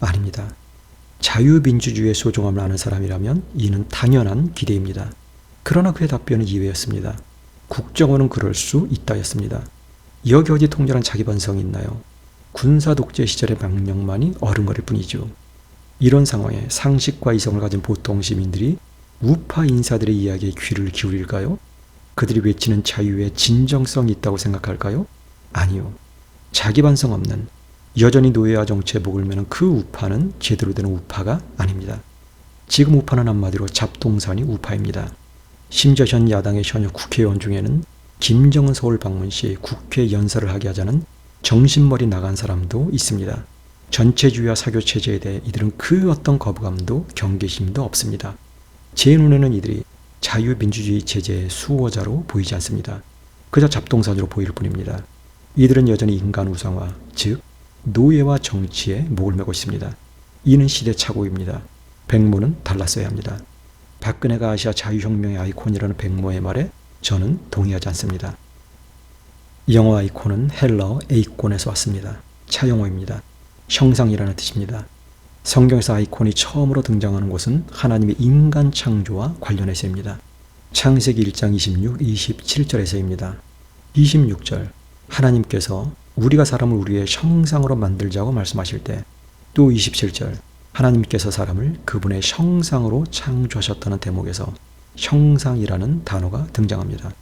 아닙니다. 자유민주주의의 소중함을 아는 사람이라면 이는 당연한 기대입니다. 그러나 그의 답변은 이외였습니다. 국정원은 그럴 수 있다였습니다. 여기 어디 통렬한 자기 반성이 있나요? 군사 독재 시절의 망령만이 어른거릴 뿐이죠. 이런 상황에 상식과 이성을 가진 보통 시민들이 우파 인사들의 이야기에 귀를 기울일까요? 그들이 외치는 자유에 진정성이 있다고 생각할까요? 아니요. 자기 반성 없는 여전히 노예와 정치에 목을 매는 그 우파는 제대로 된 우파가 아닙니다. 지금 우파는 한마디로 잡동사니 우파입니다. 심지어 현 야당의 현역 국회의원 중에는 김정은 서울 방문 시 국회 연설을 하게 하자는 정신머리 나간 사람도 있습니다. 전체주의와 사교체제에 대해 이들은 그 어떤 거부감도 경계심도 없습니다. 제 눈에는 이들이 자유민주주의 체제의 수호자로 보이지 않습니다. 그저 잡동사니로 보일 뿐입니다. 이들은 여전히 인간 우상화, 즉 노예와 정치에 목을 매고 있습니다. 이는 시대착오입니다. 백모는 달랐어야 합니다. 박근혜가 아시아 자유혁명의 아이콘이라는 백모의 말에 저는 동의하지 않습니다. 영어 아이콘은 헬라어 에이콘에서 왔습니다. 차용어입니다. 형상이라는 뜻입니다. 성경에서 아이콘이 처음으로 등장하는 곳은 하나님의 인간 창조와 관련해서입니다. 창세기 1장 26, 27절에서입니다. 26절 하나님께서 우리가 사람을 우리의 형상으로 만들자고 말씀하실 때, 또 27절 하나님께서 사람을 그분의 형상으로 창조하셨다는 대목에서 형상이라는 단어가 등장합니다.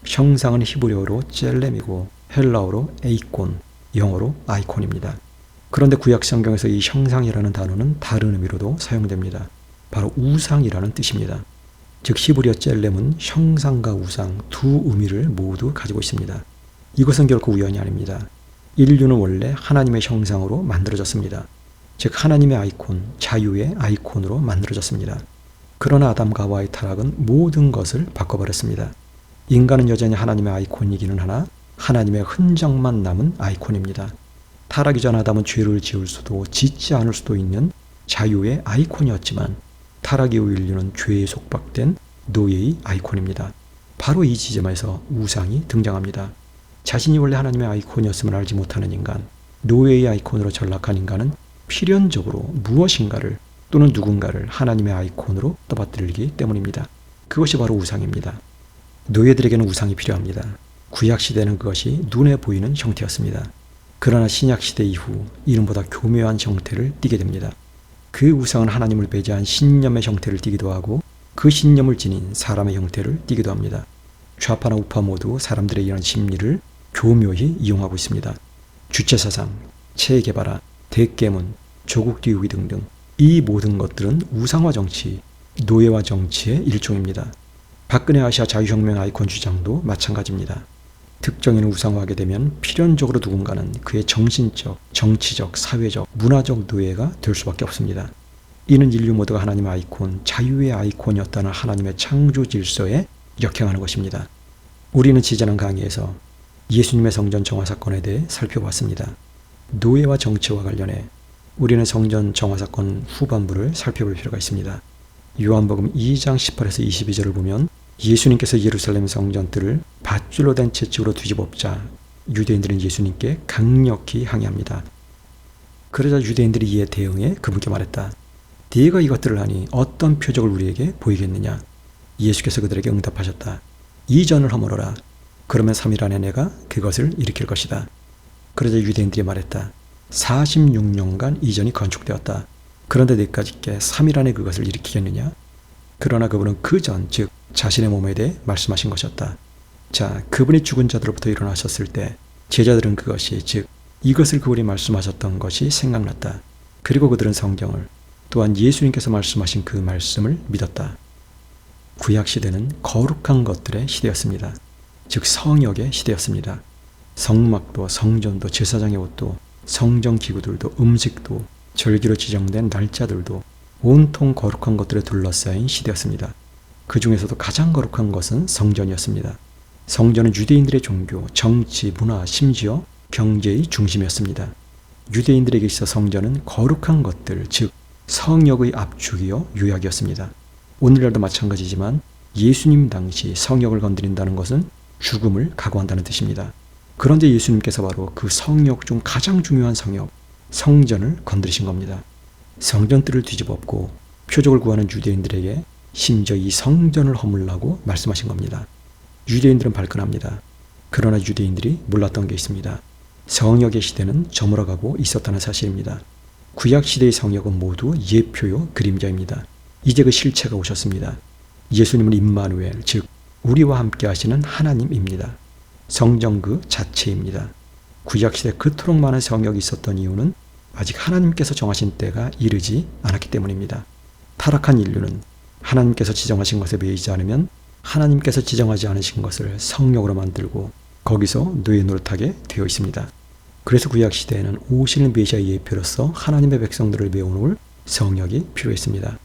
형상은 히브리어로 젤렘이고 헬라어로 에이콘, 영어로 아이콘입니다. 그런데 구약 성경에서 이 형상이라는 단어는 다른 의미로도 사용됩니다. 바로 우상이라는 뜻입니다. 즉 히브리어 젤렘은 형상과 우상 두 의미를 모두 가지고 있습니다. 이것은 결코 우연이 아닙니다. 인류는 원래 하나님의 형상으로 만들어졌습니다. 즉 하나님의 아이콘, 자유의 아이콘으로 만들어졌습니다. 그러나 아담과 하와의 타락은 모든 것을 바꿔버렸습니다. 인간은 여전히 하나님의 아이콘이기는 하나 하나님의 흔적만 남은 아이콘입니다. 타락이 전 아담은 죄를 지을 수도 짓지 않을 수도 있는 자유의 아이콘이었지만 타락 이후 인류는 죄에 속박된 노예의 아이콘입니다. 바로 이 지점에서 우상이 등장합니다. 자신이 원래 하나님의 아이콘이었음을 알지 못하는 인간, 노예의 아이콘으로 전락한 인간은 필연적으로 무엇인가를 또는 누군가를 하나님의 아이콘으로 떠받들기 때문입니다. 그것이 바로 우상입니다. 노예들에게는 우상이 필요합니다. 구약시대는 그것이 눈에 보이는 형태였습니다. 그러나 신약시대 이후 이름보다 교묘한 형태를 띠게 됩니다. 그 우상은 하나님을 배제한 신념의 형태를 띠기도 하고 그 신념을 지닌 사람의 형태를 띠기도 합니다. 좌파나 우파 모두 사람들의 이런 심리를 교묘히 이용하고 있습니다. 주체사상, 체계발화, 대깨문, 조국 띄우기 등등 이 모든 것들은 우상화 정치, 노예화 정치의 일종입니다. 박근혜 아시아 자유혁명 아이콘 주장도 마찬가지입니다. 특정인을 우상화하게 되면 필연적으로 누군가는 그의 정신적, 정치적, 사회적, 문화적 노예가 될 수밖에 없습니다. 이는 인류 모두가 하나님의 아이콘, 자유의 아이콘이었다는 하나님의 창조 질서에 역행하는 것입니다. 우리는 지지난 강의에서 예수님의 성전 정화 사건에 대해 살펴봤습니다. 노예와 정치와 관련해 우리는 성전 정화 사건 후반부를 살펴볼 필요가 있습니다. 요한복음 2장 18에서 22절을 보면 예수님께서 예루살렘 성전들을 밧줄로 된 채찍으로 뒤집어엎자 유대인들은 예수님께 강력히 항의합니다. 그러자 유대인들이 이에 대응해 그분께 말했다. 네가 이것들을 하니 어떤 표적을 우리에게 보이겠느냐? 예수께서 그들에게 응답하셨다. 이 전을 허물어라. 그러면 3일 안에 내가 그것을 일으킬 것이다. 그러자 유대인들이 말했다. 46년간 이 전이 건축되었다. 그런데 내까지께 3일 안에 그것을 일으키겠느냐? 그러나 그분은 그 전, 즉 자신의 몸에 대해 말씀하신 것이었다. 자, 그분이 죽은 자들로부터 일어나셨을 때 제자들은 그것이, 즉 이것을 그분이 말씀하셨던 것이 생각났다. 그리고 그들은 성경을, 또한 예수님께서 말씀하신 그 말씀을 믿었다. 구약시대는 거룩한 것들의 시대였습니다. 즉 성역의 시대였습니다. 성막도 성전도 제사장의 옷도 성전기구들도 음식도 절기로 지정된 날짜들도 온통 거룩한 것들에 둘러싸인 시대였습니다. 그 중에서도 가장 거룩한 것은 성전이었습니다. 성전은 유대인들의 종교, 정치, 문화, 심지어 경제의 중심이었습니다. 유대인들에게 있어 성전은 거룩한 것들, 즉 성역의 압축이요 요약이었습니다. 오늘날도 마찬가지지만 예수님 당시 성역을 건드린다는 것은 죽음을 각오한다는 뜻입니다. 그런데 예수님께서 바로 그 성역 중 가장 중요한 성역, 성전을 건드리신 겁니다. 성전들을 뒤집어엎고 표적을 구하는 유대인들에게 심지어 이 성전을 허물라고 말씀하신 겁니다. 유대인들은 발끈합니다. 그러나 유대인들이 몰랐던 게 있습니다. 성역의 시대는 저물어가고 있었다는 사실입니다. 구약시대의 성역은 모두 예표요 그림자입니다. 이제 그 실체가 오셨습니다. 예수님은 임마누엘, 즉 우리와 함께 하시는 하나님입니다. 성전 그 자체입니다. 구약시대 그토록 많은 성역이 있었던 이유는 아직 하나님께서 정하신 때가 이르지 않았기 때문입니다. 타락한 인류는 하나님께서 지정하신 것에 매이지 않으면 하나님께서 지정하지 않으신 것을 성역으로 만들고 거기서 노예 노릇하게 되어 있습니다. 그래서 구약시대에는 오실 메시아의 예표로서 하나님의 백성들을 메워놓을 성역이 필요했습니다.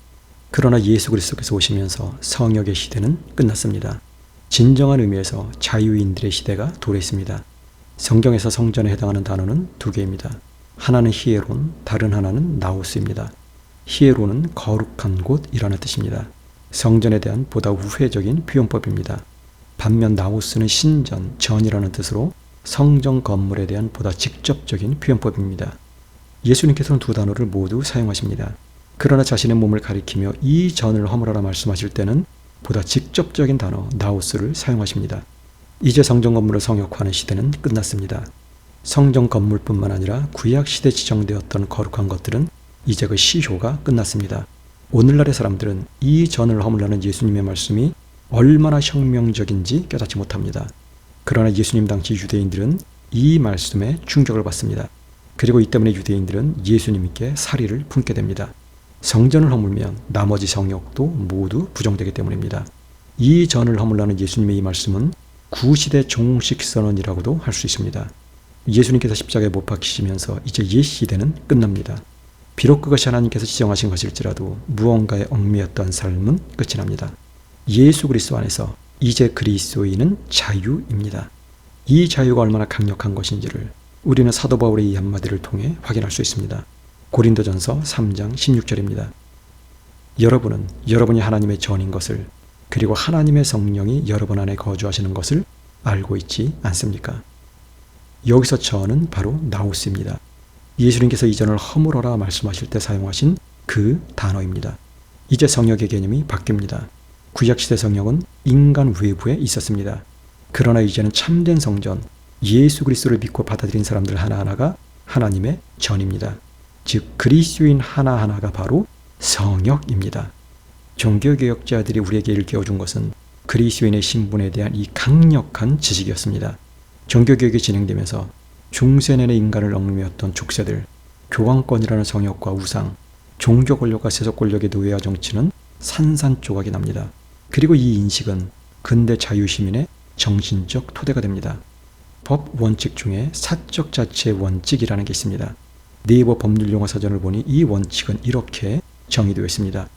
그러나 예수 그리스도께서 오시면서 성역의 시대는 끝났습니다. 진정한 의미에서 자유인들의 시대가 도래했습니다. 성경에서 성전에 해당하는 단어는 두 개입니다. 하나는 히에론, 다른 하나는 나우스입니다. 히에론은 거룩한 곳이라는 뜻입니다. 성전에 대한 보다 우회적인 표현법입니다. 반면 나우스는 신전, 전이라는 뜻으로 성전 건물에 대한 보다 직접적인 표현법입니다. 예수님께서는 두 단어를 모두 사용하십니다. 그러나 자신의 몸을 가리키며 이 전을 허물어라 말씀하실 때는 보다 직접적인 단어 나우스를 사용하십니다. 이제 성전 건물을 성역화하는 시대는 끝났습니다. 성전 건물뿐만 아니라 구약시대 지정되었던 거룩한 것들은 이제 그 시효가 끝났습니다. 오늘날의 사람들은 이 전을 허물라는 예수님의 말씀이 얼마나 혁명적인지 깨닫지 못합니다. 그러나 예수님 당시 유대인들은 이 말씀에 충격을 받습니다. 그리고 이 때문에 유대인들은 예수님께 살의를 품게 됩니다. 성전을 허물면 나머지 성역도 모두 부정되기 때문입니다. 이 전을 허물라는 예수님의 이 말씀은 구시대 종식선언이라고도 할 수 있습니다. 예수님께서 십자가에 못 박히시면서 이제 옛 시대는 끝납니다. 비록 그것이 하나님께서 지정하신 것일지라도 무언가에 얽매였던 삶은 끝이 납니다. 예수 그리스도 안에서 이제 그리스도인은 자유입니다. 이 자유가 얼마나 강력한 것인지를 우리는 사도 바울의 이 한마디를 통해 확인할 수 있습니다. 고린도전서 3장 16절입니다. 여러분은 여러분이 하나님의 전인 것을, 그리고 하나님의 성령이 여러분 안에 거주하시는 것을 알고 있지 않습니까? 여기서 전은 바로 나우스입니다. 예수님께서 이 전을 허물어라 말씀하실 때 사용하신 그 단어입니다. 이제 성역의 개념이 바뀝니다. 구약시대 성역은 인간 외부에 있었습니다. 그러나 이제는 참된 성전, 예수 그리스도를 믿고 받아들인 사람들 하나하나가 하나님의 전입니다. 즉 그리스도인 하나하나가 바로 성역입니다. 종교개혁자들이 우리에게 일깨워준 것은 그리스도인의 신분에 대한 이 강력한 지식이었습니다. 종교개혁이 진행되면서 중세 내내 인간을 얽매였던 족쇄들, 교황권이라는 성역과 우상, 종교 권력과 세속 권력의 노예와 정치는 산산조각이 납니다. 그리고 이 인식은 근대 자유시민의 정신적 토대가 됩니다. 법 원칙 중에 사적 자체의 원칙이라는 게 있습니다. 네이버 법률용어사전을 보니 이 원칙은 이렇게 정의되어 있습니다.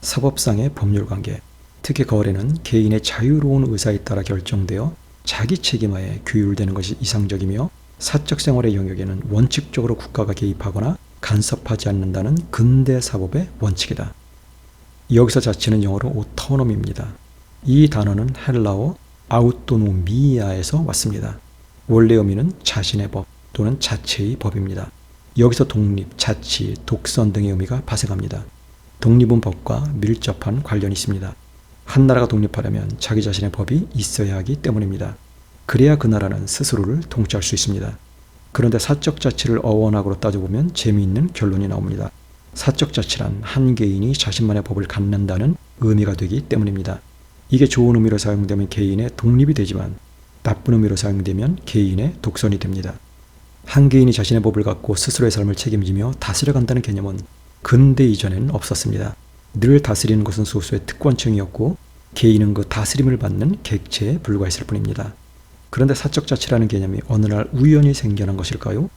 사법상의 법률관계, 특히 거래는 개인의 자유로운 의사에 따라 결정되어 자기 책임하에 규율되는 것이 이상적이며 사적 생활의 영역에는 원칙적으로 국가가 개입하거나 간섭하지 않는다는 근대 사법의 원칙이다. 여기서 자치는 영어로 오토노미입니다. 이 단어는 헬라어 아우토노미아에서 왔습니다. 원래 의미는 자신의 법 또는 자체의 법입니다. 여기서 독립, 자치, 독선 등의 의미가 발생합니다. 독립은 법과 밀접한 관련이 있습니다. 한 나라가 독립하려면 자기 자신의 법이 있어야 하기 때문입니다. 그래야 그 나라는 스스로를 통치할 수 있습니다. 그런데 사적 자치를 어원학으로 따져보면 재미있는 결론이 나옵니다. 사적 자치란 한 개인이 자신만의 법을 갖는다는 의미가 되기 때문입니다. 이게 좋은 의미로 사용되면 개인의 독립이 되지만 나쁜 의미로 사용되면 개인의 독선이 됩니다. 한 개인이 자신의 법을 갖고 스스로의 삶을 책임지며 다스려간다는 개념은 근대 이전에는 없었습니다. 늘 다스리는 것은 소수의 특권층이었고 개인은 그 다스림을 받는 객체에 불과했을 뿐입니다. 그런데 사적 자치라는 개념이 어느 날 우연히 생겨난 것일까요?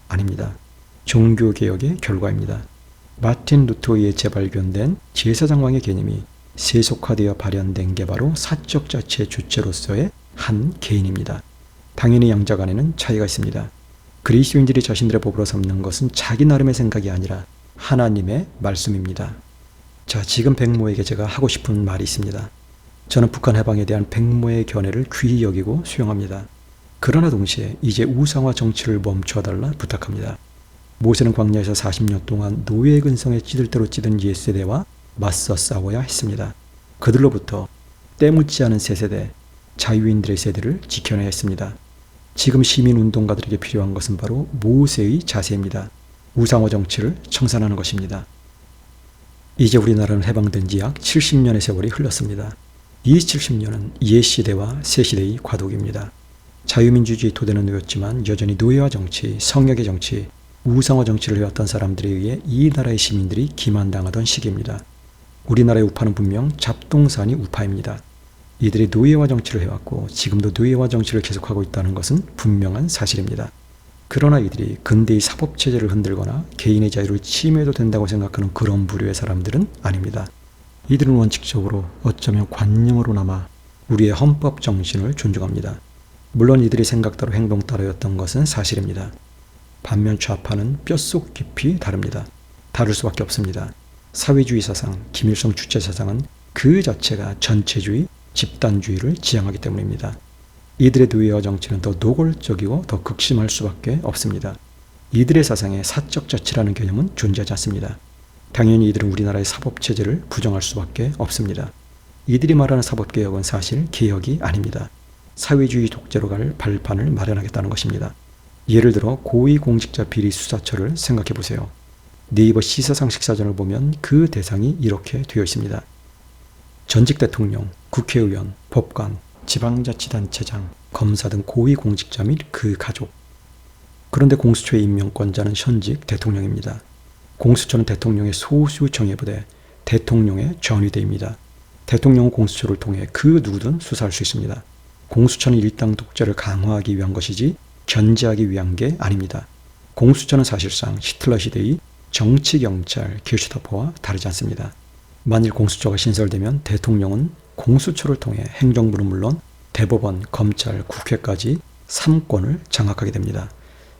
아닙니다. 종교개혁의 결과입니다. 마틴 루터에 재발견된 제사장왕의 개념이 세속화되어 발현된 게 바로 사적 자치의 주체로서의 한 개인입니다. 당연히 양자 간에는 차이가 있습니다. 그리스도인들이 자신들의 법으로 삼는 것은 자기 나름의 생각이 아니라 하나님의 말씀입니다. 자, 지금 백모에게 제가 하고 싶은 말이 있습니다. 저는 북한 해방에 대한 백모의 견해를 귀히 여기고 수용합니다. 그러나 동시에 이제 우상화 정치를 멈춰달라 부탁합니다. 모세는 광야에서 40년 동안 노예 근성에 찌들 대로 찌든 옛세대와 맞서 싸워야 했습니다. 그들로부터 때묻지 않은 새 세대, 자유인들의 세대를 지켜내야 했습니다. 지금 시민운동가들에게 필요한 것은 바로 모세의 자세입니다. 우상화 정치를 청산하는 것입니다. 이제 우리나라는 해방된 지 약 70년의 세월이 흘렀습니다. 이 70년은 옛 시대와 새 시대의 과도기입니다. 자유민주주의 토대는 놓였지만 여전히 노예화 정치, 성역의 정치, 우상화 정치를 해왔던 사람들에 의해 이 나라의 시민들이 기만당하던 시기입니다. 우리나라의 우파는 분명 잡동사니 우파입니다. 이들이 노예화 정치를 해왔고 지금도 노예화 정치를 계속하고 있다는 것은 분명한 사실입니다. 그러나 이들이 근대의 사법체제를 흔들거나 개인의 자유를 침해해도 된다고 생각하는 그런 부류의 사람들은 아닙니다. 이들은 원칙적으로 어쩌면 관념으로나마 우리의 헌법 정신을 존중합니다. 물론 이들이 생각 따로 행동 따로였던 것은 사실입니다. 반면 좌파는 뼛속 깊이 다릅니다. 다를 수밖에 없습니다. 사회주의 사상, 김일성 주체 사상은 그 자체가 전체주의, 집단주의를 지향하기 때문입니다. 이들의 노예화 정치는 더 노골적이고 더 극심할 수밖에 없습니다. 이들의 사상에 사적 자치라는 개념은 존재하지 않습니다. 당연히 이들은 우리나라의 사법체제를 부정할 수밖에 없습니다. 이들이 말하는 사법개혁은 사실 개혁이 아닙니다. 사회주의 독재로 갈 발판을 마련하겠다는 것입니다. 예를 들어 고위공직자 비리 수사처를 생각해 보세요. 네이버 시사상식사전을 보면 그 대상이 이렇게 되어 있습니다. 전직 대통령, 국회의원, 법관, 지방자치단체장, 검사 등 고위공직자 및 그 가족. 그런데 공수처의 임명권자는 현직 대통령입니다. 공수처는 대통령의 소수 정예부대, 대통령의 전위대입니다. 대통령은 공수처를 통해 그 누구든 수사할 수 있습니다. 공수처는 일당 독재를 강화하기 위한 것이지 견제하기 위한 게 아닙니다. 공수처는 사실상 히틀러 시대의 정치경찰 게슈타포와 다르지 않습니다. 만일 공수처가 신설되면 대통령은 공수처를 통해 행정부는 물론 대법원, 검찰, 국회까지 3권을 장악하게 됩니다.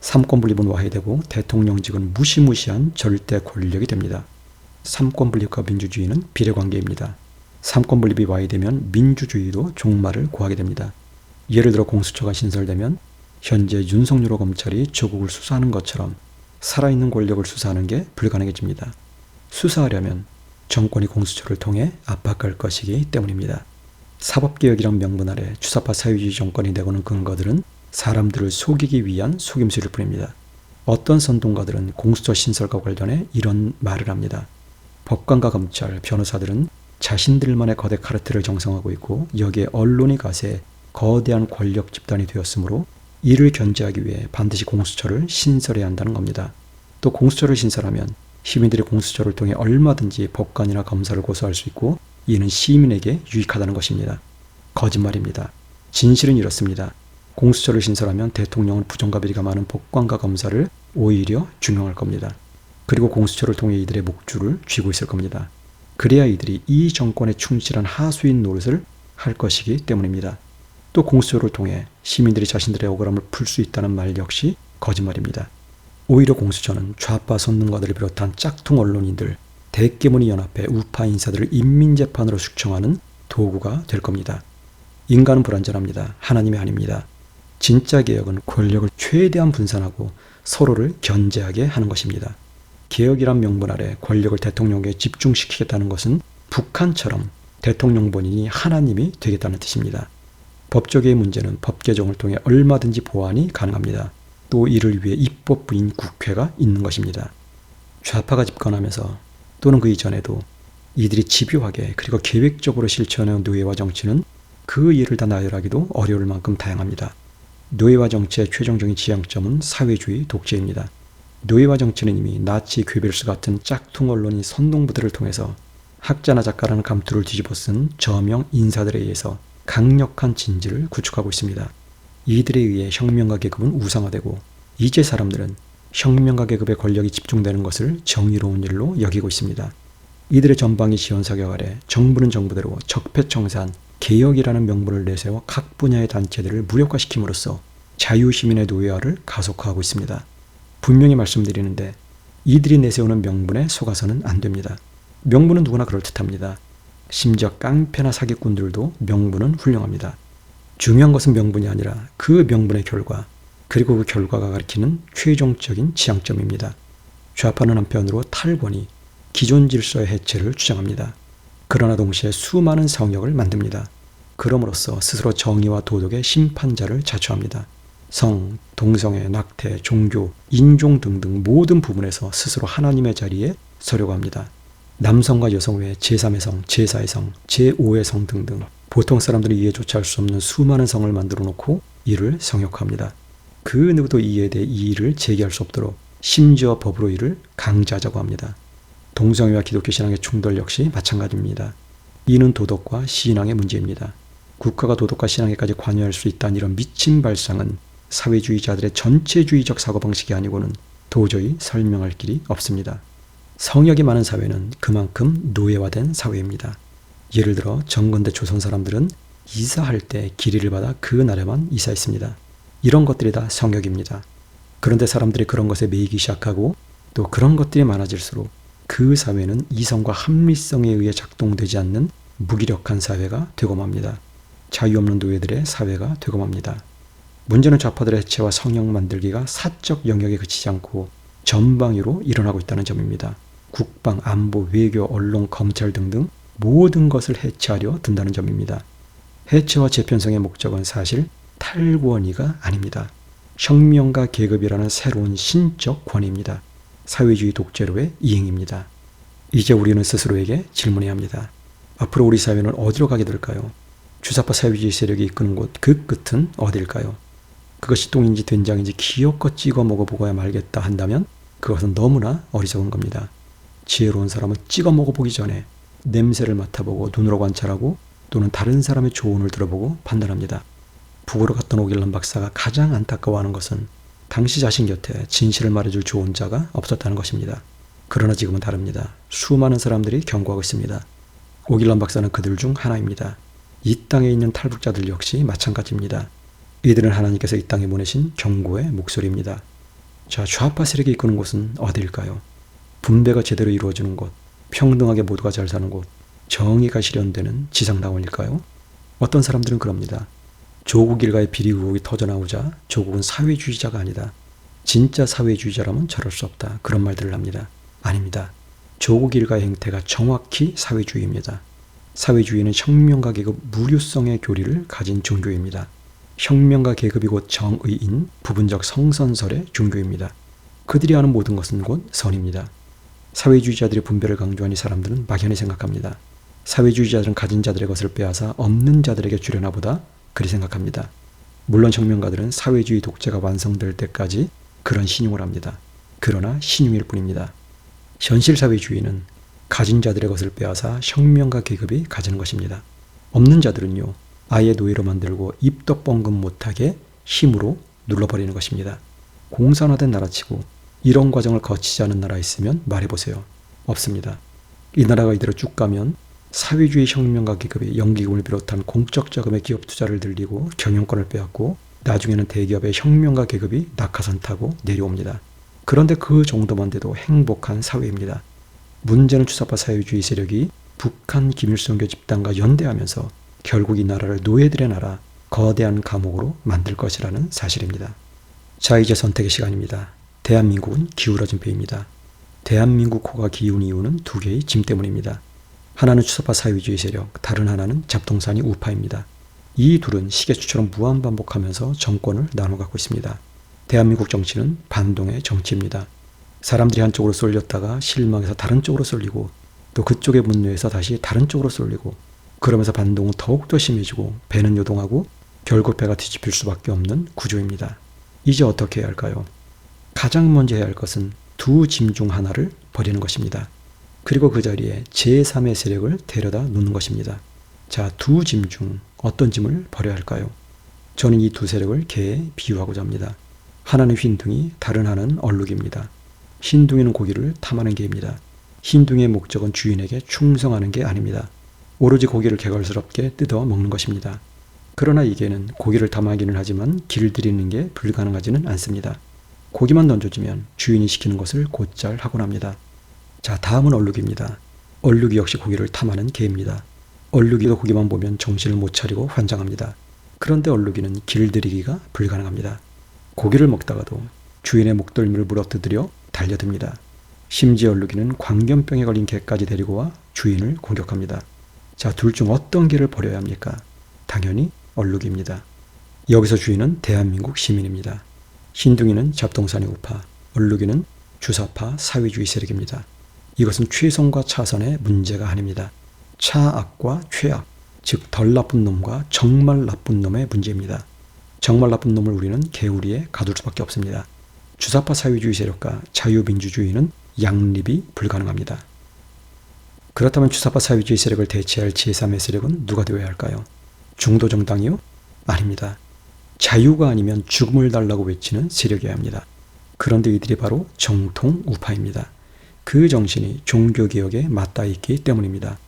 3권 분립은 와해되고 대통령직은 무시무시한 절대 권력이 됩니다. 3권 분립과 민주주의는 비례관계입니다. 3권 분립이 와해되면 민주주의도 종말을 구하게 됩니다. 예를 들어 공수처가 신설되면 현재 윤석열 검찰이 조국을 수사하는 것처럼 살아있는 권력을 수사하는 게 불가능해집니다. 수사하려면 정권이 공수처를 통해 압박할 것이기 때문입니다. 사법개혁이란 명분 아래 주사파 사회주의 정권이 내고는 근거들은 사람들을 속이기 위한 속임수일 뿐입니다. 어떤 선동가들은 공수처 신설과 관련해 이런 말을 합니다. 법관과 검찰, 변호사들은 자신들만의 거대 카르텔을 정성하고 있고 여기에 언론이 가세 거대한 권력 집단이 되었으므로 이를 견제하기 위해 반드시 공수처를 신설해야 한다는 겁니다. 또 공수처를 신설하면 시민들이 공수처를 통해 얼마든지 법관이나 검사를 고소할 수 있고 이는 시민에게 유익하다는 것입니다. 거짓말입니다. 진실은 이렇습니다. 공수처를 신설하면 대통령은 부정과 비리가 많은 법관과 검사를 오히려 중용할 겁니다. 그리고 공수처를 통해 이들의 목줄을 쥐고 있을 겁니다. 그래야 이들이 이 정권에 충실한 하수인 노릇을 할 것이기 때문입니다. 또 공수처를 통해 시민들이 자신들의 억울함을 풀 수 있다는 말 역시 거짓말입니다. 오히려 공수처는 좌파 선동가들을 비롯한 짝퉁 언론인들, 대깨문이 연합회 우파 인사들을 인민재판으로 숙청하는 도구가 될 겁니다. 인간은 불완전합니다. 하나님이 아닙니다. 진짜 개혁은 권력을 최대한 분산하고 서로를 견제하게 하는 것입니다. 개혁이란 명분 아래 권력을 대통령에게 집중시키겠다는 것은 북한처럼 대통령 본인이 하나님이 되겠다는 뜻입니다. 법조계의 문제는 법 개정을 통해 얼마든지 보완이 가능합니다. 또 이를 위해 입법부인 국회가 있는 것입니다. 좌파가 집권하면서 또는 그 이전에도 이들이 집요하게 그리고 계획적으로 실천해온 노예화 정치는 그 일을 다 나열하기도 어려울 만큼 다양합니다. 노예화 정치의 최종적인 지향점은 사회주의 독재입니다. 노예화 정치는 이미 나치 괴벨스 같은 짝퉁 언론인 선동부들을 통해서 학자나 작가라는 감투를 뒤집어 쓴 저명 인사들에 의해서 강력한 진지를 구축하고 있습니다. 이들에 의해 혁명가 계급은 우상화되고 이제 사람들은 혁명가 계급의 권력이 집중되는 것을 정의로운 일로 여기고 있습니다. 이들의 전방위 지원 사격 아래 정부는 정부대로 적폐청산, 개혁이라는 명분을 내세워 각 분야의 단체들을 무력화시킴으로써 자유시민의 노예화를 가속화하고 있습니다. 분명히 말씀드리는데 이들이 내세우는 명분에 속아서는 안 됩니다. 명분은 누구나 그럴듯합니다. 심지어 깡패나 사기꾼들도 명분은 훌륭합니다. 중요한 것은 명분이 아니라 그 명분의 결과, 그리고 그 결과가 가리키는 최종적인 지향점입니다. 좌파는 한편으로 탈권위, 기존 질서의 해체를 주장합니다. 그러나 동시에 수많은 성역을 만듭니다. 그럼으로써 스스로 정의와 도덕의 심판자를 자처합니다. 성, 동성애, 낙태, 종교, 인종 등등 모든 부분에서 스스로 하나님의 자리에 서려고 합니다. 남성과 여성 외에 제3의 성, 제4의 성, 제5의 성 등등 보통 사람들이 이해조차 할 수 없는 수많은 성을 만들어 놓고 이를 성역합니다. 그 누구도 이에 대해 이의를 제기할 수 없도록 심지어 법으로 이를 강제하자고 합니다. 동성애와 기독교 신앙의 충돌 역시 마찬가지입니다. 이는 도덕과 신앙의 문제입니다. 국가가 도덕과 신앙에까지 관여할 수 있다는 이런 미친 발상은 사회주의자들의 전체주의적 사고방식이 아니고는 도저히 설명할 길이 없습니다. 성역이 많은 사회는 그만큼 노예화된 사회입니다. 예를 들어 정건대 조선 사람들은 이사할 때 기리를 받아 그 나라만 이사했습니다. 이런 것들이 다 성역입니다. 그런데 사람들이 그런 것에 매이기 시작하고 또 그런 것들이 많아질수록 그 사회는 이성과 합리성에 의해 작동되지 않는 무기력한 사회가 되고 맙니다. 자유 없는 노예들의 사회가 되고 맙니다. 문제는 좌파들의 해체와 성역 만들기가 사적 영역에 그치지 않고 전방위로 일어나고 있다는 점입니다. 국방, 안보, 외교, 언론, 검찰 등등 모든 것을 해체하려 든다는 점입니다. 해체와 재편성의 목적은 사실 탈권위가 아닙니다. 혁명가 계급이라는 새로운 신적 권위입니다. 사회주의 독재로의 이행입니다. 이제 우리는 스스로에게 질문해야 합니다. 앞으로 우리 사회는 어디로 가게 될까요? 주사파 사회주의 세력이 이끄는 곳 그 끝은 어딜까요? 그것이 똥인지 된장인지 기어껏 찍어 먹어보고야 말겠다 한다면 그것은 너무나 어리석은 겁니다. 지혜로운 사람은 찍어 먹어보기 전에 냄새를 맡아보고 눈으로 관찰하고 또는 다른 사람의 조언을 들어보고 판단합니다. 북으로 갔던 오길런 박사가 가장 안타까워하는 것은 당시 자신 곁에 진실을 말해줄 좋은 자가 없었다는 것입니다. 그러나 지금은 다릅니다. 수많은 사람들이 경고하고 있습니다. 오길런 박사는 그들 중 하나입니다. 이 땅에 있는 탈북자들 역시 마찬가지입니다. 이들은 하나님께서 이 땅에 보내신 경고의 목소리입니다. 자, 좌파 세력이 이끄는 곳은 어디일까요? 분배가 제대로 이루어지는 곳, 평등하게 모두가 잘 사는 곳, 정의가 실현되는 지상당원일까요? 어떤 사람들은 그럽니다. 조국 일가의 비리 의혹이 터져나오자 조국은 사회주의자가 아니다. 진짜 사회주의자라면 저럴 수 없다. 그런 말들을 합니다. 아닙니다. 조국 일가의 행태가 정확히 사회주의입니다. 사회주의는 혁명과 계급 무료성의 교리를 가진 종교입니다. 혁명과 계급이 곧 정의인 부분적 성선설의 종교입니다. 그들이 하는 모든 것은 곧 선입니다. 사회주의자들의 분배를 강조한 이 사람들은 막연히 생각합니다. 사회주의자들은 가진 자들의 것을 빼앗아 없는 자들에게 주려나 보다 그리 생각합니다. 물론 혁명가들은 사회주의 독재가 완성될 때까지 그런 신용을 합니다. 그러나 신용일 뿐입니다. 현실 사회주의는 가진 자들의 것을 빼앗아 혁명가 계급이 가지는 것입니다. 없는 자들은요, 아예 노예로 만들고 입도 뻥긋 못하게 힘으로 눌러버리는 것입니다. 공산화된 나라치고 이런 과정을 거치지 않은 나라 있으면 말해보세요. 없습니다. 이 나라가 이대로 쭉 가면 사회주의 혁명가 계급이 연기금을 비롯한 공적 자금의 기업 투자를 늘리고 경영권을 빼앗고 나중에는 대기업의 혁명가 계급이 낙하산 타고 내려옵니다. 그런데 그 정도만 돼도 행복한 사회입니다. 문제는 주사파 사회주의 세력이 북한 김일성교 집단과 연대하면서 결국 이 나라를 노예들의 나라, 거대한 감옥으로 만들 것이라는 사실입니다. 자, 이제 선택의 시간입니다. 대한민국은 기울어진 배입니다. 대한민국 호가 기운 이유는 두 개의 짐 때문입니다. 하나는 주사파 사회주의 세력, 다른 하나는 잡동사니 우파입니다. 이 둘은 시계추처럼 무한반복하면서 정권을 나눠 갖고 있습니다. 대한민국 정치는 반동의 정치입니다. 사람들이 한쪽으로 쏠렸다가 실망해서 다른 쪽으로 쏠리고 또 그쪽에 분노해서 다시 다른 쪽으로 쏠리고 그러면서 반동은 더욱더 심해지고 배는 요동하고 결국 배가 뒤집힐 수밖에 없는 구조입니다. 이제 어떻게 해야 할까요? 가장 먼저 해야 할 것은 두 짐 중 하나를 버리는 것입니다. 그리고 그 자리에 제3의 세력을 데려다 놓는 것입니다. 자, 두 짐 중 어떤 짐을 버려야 할까요? 저는 이 두 세력을 개에 비유하고자 합니다. 하나는 흰둥이, 다른 하나는 얼룩입니다. 흰둥이는 고기를 탐하는 개입니다. 흰둥이의 목적은 주인에게 충성하는 게 아닙니다. 오로지 고기를 개걸스럽게 뜯어 먹는 것입니다. 그러나 이 개는 고기를 탐하기는 하지만 길들이는 게 불가능하지는 않습니다. 고기만 던져주면 주인이 시키는 것을 곧잘 하곤 합니다. 자, 다음은 얼룩입니다. 얼룩이 역시 고기를 탐하는 개입니다. 얼룩이도 고기만 보면 정신을 못 차리고 환장합니다. 그런데 얼룩이는 길들이기가 불가능합니다. 고기를 먹다가도 주인의 목덜미를 물어뜯으려 달려듭니다. 심지어 얼룩이는 광견병에 걸린 개까지 데리고 와 주인을 공격합니다. 자, 둘 중 어떤 개를 버려야 합니까? 당연히 얼룩입니다. 여기서 주인은 대한민국 시민입니다. 흰둥이는 잡동사니 우파, 얼룩이는 주사파 사회주의 세력입니다. 이것은 최선과 차선의 문제가 아닙니다. 차악과 최악, 즉 덜 나쁜 놈과 정말 나쁜 놈의 문제입니다. 정말 나쁜 놈을 우리는 개우리에 가둘 수밖에 없습니다. 주사파 사회주의 세력과 자유민주주의는 양립이 불가능합니다. 그렇다면 주사파 사회주의 세력을 대체할 제3의 세력은 누가 되어야 할까요? 중도정당이요? 아닙니다. 자유가 아니면 죽음을 달라고 외치는 세력이어야 합니다. 그런데 이들이 바로 정통 우파입니다. 그 정신이 종교개혁에 맞닿아 있기 때문입니다.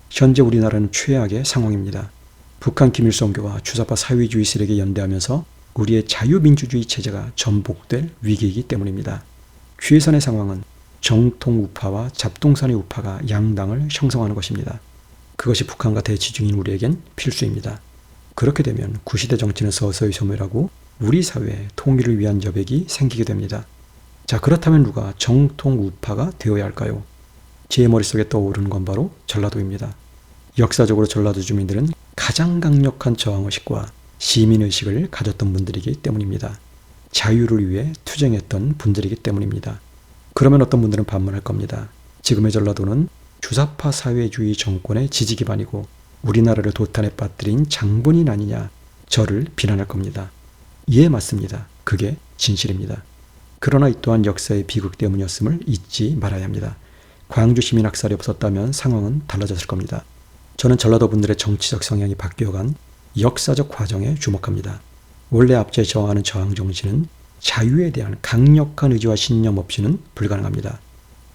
현재 우리나라는 최악의 상황입니다. 북한 김일성교와 주사파 사회주의 세력이 연대하면서 우리의 자유민주주의 체제가 전복될 위기이기 때문입니다. 최선의 상황은 정통 우파와 잡동사니 우파가 양당을 형성하는 것입니다. 그것이 북한과 대치 중인 우리에겐 필수입니다. 그렇게 되면 구시대 정치는 서서히 소멸하고 우리 사회에 통일을 위한 여백이 생기게 됩니다. 자, 그렇다면 누가 정통 우파가 되어야 할까요? 제 머릿속에 떠오르는 건 바로 전라도입니다. 역사적으로 전라도 주민들은 가장 강력한 저항의식과 시민의식을 가졌던 분들이기 때문입니다. 자유를 위해 투쟁했던 분들이기 때문입니다. 그러면 어떤 분들은 반문할 겁니다. 지금의 전라도는 주사파 사회주의 정권의 지지 기반이고 우리나라를 도탄에 빠뜨린 장본인 아니냐, 저를 비난할 겁니다. 예, 맞습니다. 그게 진실입니다. 그러나 이 또한 역사의 비극 때문이었음을 잊지 말아야 합니다. 광주 시민 학살이 없었다면 상황은 달라졌을 겁니다. 저는 전라도 분들의 정치적 성향이 바뀌어간 역사적 과정에 주목합니다. 원래 앞제 저항하는 저항 정신은 자유에 대한 강력한 의지와 신념 없이는 불가능합니다.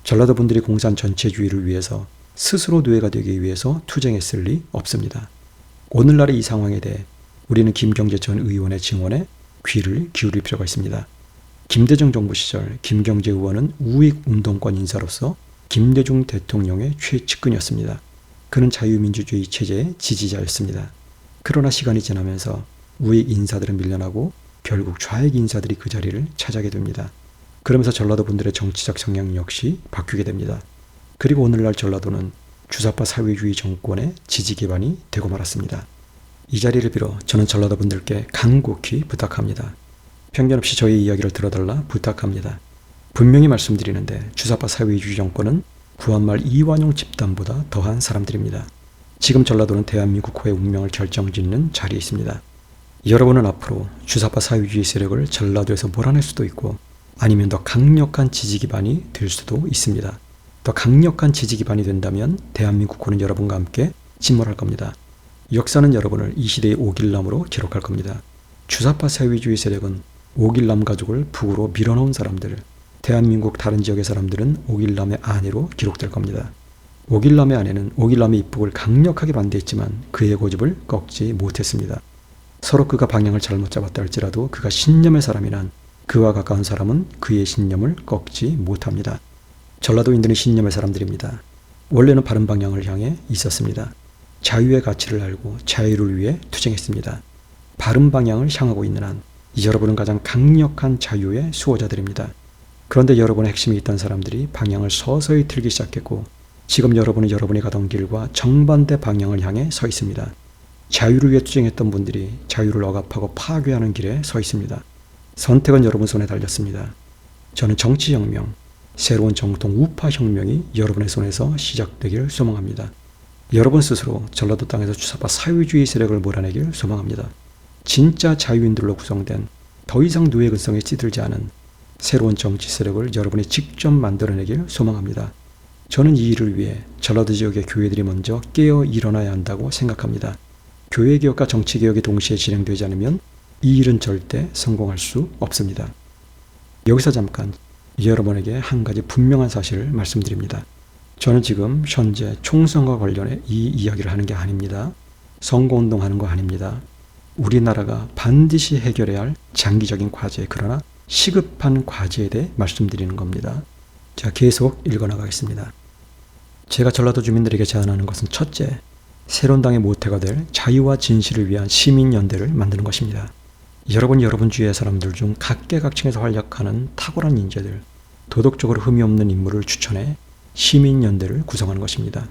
전라도 분들이 공산 전체주의를 위해서 스스로 노예가 되기 위해서 투쟁했을 리 없습니다. 오늘날의 이 상황에 대해 우리는 김경재 전 의원의 증언에 귀를 기울일 필요가 있습니다. 김대중 정부 시절 김경재 의원은 우익운동권 인사로서 김대중 대통령의 최측근이었습니다. 그는 자유민주주의 체제의 지지자였습니다. 그러나 시간이 지나면서 우익 인사들은 밀려나고 결국 좌익 인사들이 그 자리를 차지하게 됩니다. 그러면서 전라도 분들의 정치적 성향 역시 바뀌게 됩니다. 그리고 오늘날 전라도는 주사파 사회주의 정권의 지지 기반이 되고 말았습니다. 이 자리를 빌어 저는 전라도 분들께 간곡히 부탁합니다. 편견 없이 저의 이야기를 들어달라 부탁합니다. 분명히 말씀드리는데 주사파 사회주의 정권은 구한말 이완용 집단보다 더한 사람들입니다. 지금 전라도는 대한민국호의 운명을 결정짓는 자리에 있습니다. 여러분은 앞으로 주사파 사회주의 세력을 전라도에서 몰아낼 수도 있고 아니면 더 강력한 지지 기반이 될 수도 있습니다. 더 강력한 지지 기반이 된다면 대한민국호는 여러분과 함께 침몰할 겁니다. 역사는 여러분을 이 시대의 오길남으로 기록할 겁니다. 주사파 사회주의 세력은 오길남 가족을 북으로 밀어넣은 사람들, 대한민국 다른 지역의 사람들은 오길남의 아내로 기록될 겁니다. 오길남의 아내는 오길남의 입국을 강력하게 반대했지만 그의 고집을 꺾지 못했습니다. 서로 그가 방향을 잘못 잡았다 할지라도 그가 신념의 사람이란 그와 가까운 사람은 그의 신념을 꺾지 못합니다. 전라도인들은 신념의 사람들입니다. 원래는 바른 방향을 향해 있었습니다. 자유의 가치를 알고 자유를 위해 투쟁했습니다. 바른 방향을 향하고 있는 한 여러분은 가장 강력한 자유의 수호자들입니다. 그런데 여러분의 핵심에 있던 사람들이 방향을 서서히 틀기 시작했고 지금 여러분은 여러분이 가던 길과 정반대 방향을 향해 서 있습니다. 자유를 위해 투쟁했던 분들이 자유를 억압하고 파괴하는 길에 서 있습니다. 선택은 여러분 손에 달렸습니다. 저는 정치혁명, 새로운 정통 우파혁명이 여러분의 손에서 시작되길 소망합니다. 여러분 스스로 전라도 땅에서 주사파 사회주의 세력을 몰아내길 소망합니다. 진짜 자유인들로 구성된 더 이상 노예 근성에 찌들지 않은 새로운 정치 세력을 여러분이 직접 만들어내길 소망합니다. 저는 이 일을 위해 전라도 지역의 교회들이 먼저 깨어 일어나야 한다고 생각합니다. 교회개혁과 정치개혁이 동시에 진행되지 않으면 이 일은 절대 성공할 수 없습니다. 여기서 잠깐 여러분에게 한 가지 분명한 사실을 말씀드립니다. 저는 지금 현재 총선과 관련해 이 이야기를 하는 게 아닙니다. 선거운동하는 거 아닙니다. 우리나라가 반드시 해결해야 할 장기적인 과제, 그러나 시급한 과제에 대해 말씀드리는 겁니다. 자, 계속 읽어나가겠습니다. 제가 전라도 주민들에게 제안하는 것은 첫째, 새로운 당의 모태가 될 자유와 진실을 위한 시민연대를 만드는 것입니다. 여러분 주위의 사람들 중 각계각층에서 활약하는 탁월한 인재들, 도덕적으로 흠이 없는 인물을 추천해 시민연대를 구성하는 것입니다.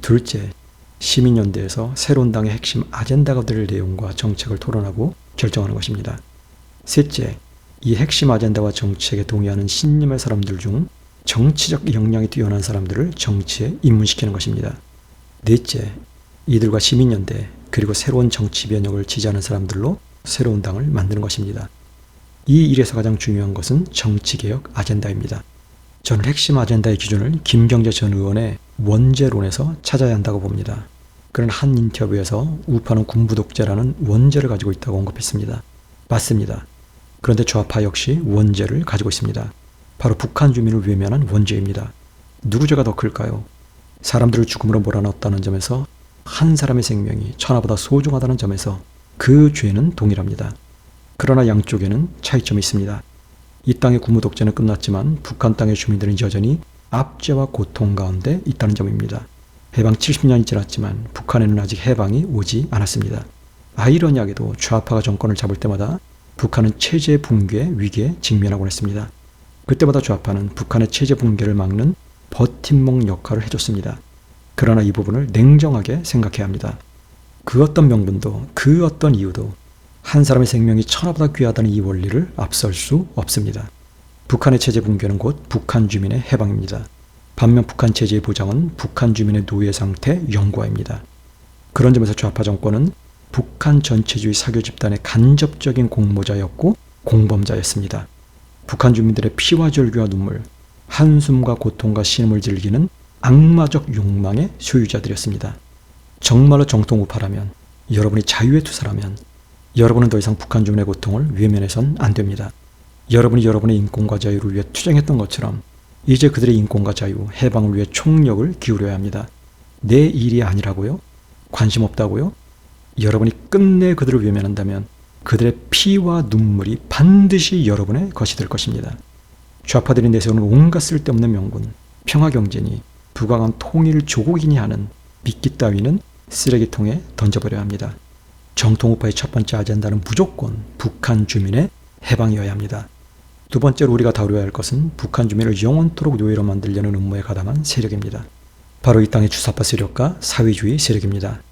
둘째, 시민연대에서 새로운 당의 핵심 아젠다가 될 내용과 정책을 토론하고 결정하는 것입니다. 셋째, 이 핵심 아젠다와 정책에 동의하는 신념의 사람들 중 정치적 역량이 뛰어난 사람들을 정치에 입문시키는 것입니다. 넷째, 이들과 시민연대 그리고 새로운 정치 변혁을 지지하는 사람들로 새로운 당을 만드는 것입니다. 이 일에서 가장 중요한 것은 정치개혁 아젠다입니다. 저는 핵심 아젠다의 기준을 김경재 전 의원의 원죄론에서 찾아야 한다고 봅니다. 그는 한 인터뷰에서 우파는 군부 독재라는 원죄를 가지고 있다고 언급했습니다. 맞습니다. 그런데 좌파 역시 원죄를 가지고 있습니다. 바로 북한 주민을 외면한 원죄입니다. 누구 죄가 더 클까요? 사람들을 죽음으로 몰아넣었다는 점에서 한 사람의 생명이 천하보다 소중하다는 점에서 그 죄는 동일합니다. 그러나 양쪽에는 차이점이 있습니다. 이 땅의 군부 독재는 끝났지만 북한 땅의 주민들은 여전히 압제와 고통 가운데 있다는 점입니다. 해방 70년이 지났지만 북한에는 아직 해방이 오지 않았습니다. 아이러니하게도 좌파가 정권을 잡을 때마다 북한은 체제 붕괴의 위기에 직면하곤 했습니다. 그때마다 좌파는 북한의 체제 붕괴를 막는 버팀목 역할을 해줬습니다. 그러나 이 부분을 냉정하게 생각해야 합니다. 그 어떤 명분도 그 어떤 이유도 한 사람의 생명이 천하보다 귀하다는 이 원리를 앞설 수 없습니다. 북한의 체제 붕괴는 곧 북한 주민의 해방입니다. 반면 북한 체제의 보장은 북한 주민의 노예 상태 영구화입니다. 그런 점에서 좌파 정권은 북한 전체주의 사교 집단의 간접적인 공모자였고 공범자였습니다. 북한 주민들의 피와 절규와 눈물, 한숨과 고통과 신음을 즐기는 악마적 욕망의 소유자들이었습니다. 정말로 정통우파라면, 여러분이 자유의 투사라면 여러분은 더 이상 북한 주민의 고통을 외면해선 안 됩니다. 여러분이 여러분의 인권과 자유를 위해 투쟁했던 것처럼 이제 그들의 인권과 자유, 해방을 위해 총력을 기울여야 합니다. 내 일이 아니라고요? 관심 없다고요? 여러분이 끝내 그들을 외면한다면 그들의 피와 눈물이 반드시 여러분의 것이 될 것입니다. 좌파들이 내세우는 온갖 쓸데없는 명분, 평화경제니 부강한 통일 조국이니 하는 미끼 따위는 쓰레기통에 던져버려야 합니다. 정통우파의 첫 번째 아젠다는 무조건 북한 주민의 해방이어야 합니다. 두 번째로 우리가 다루어야 할 것은 북한 주민을 영원토록 노예로 만들려는 음모에 가담한 세력입니다. 바로 이 땅의 주사파 세력과 사회주의 세력입니다.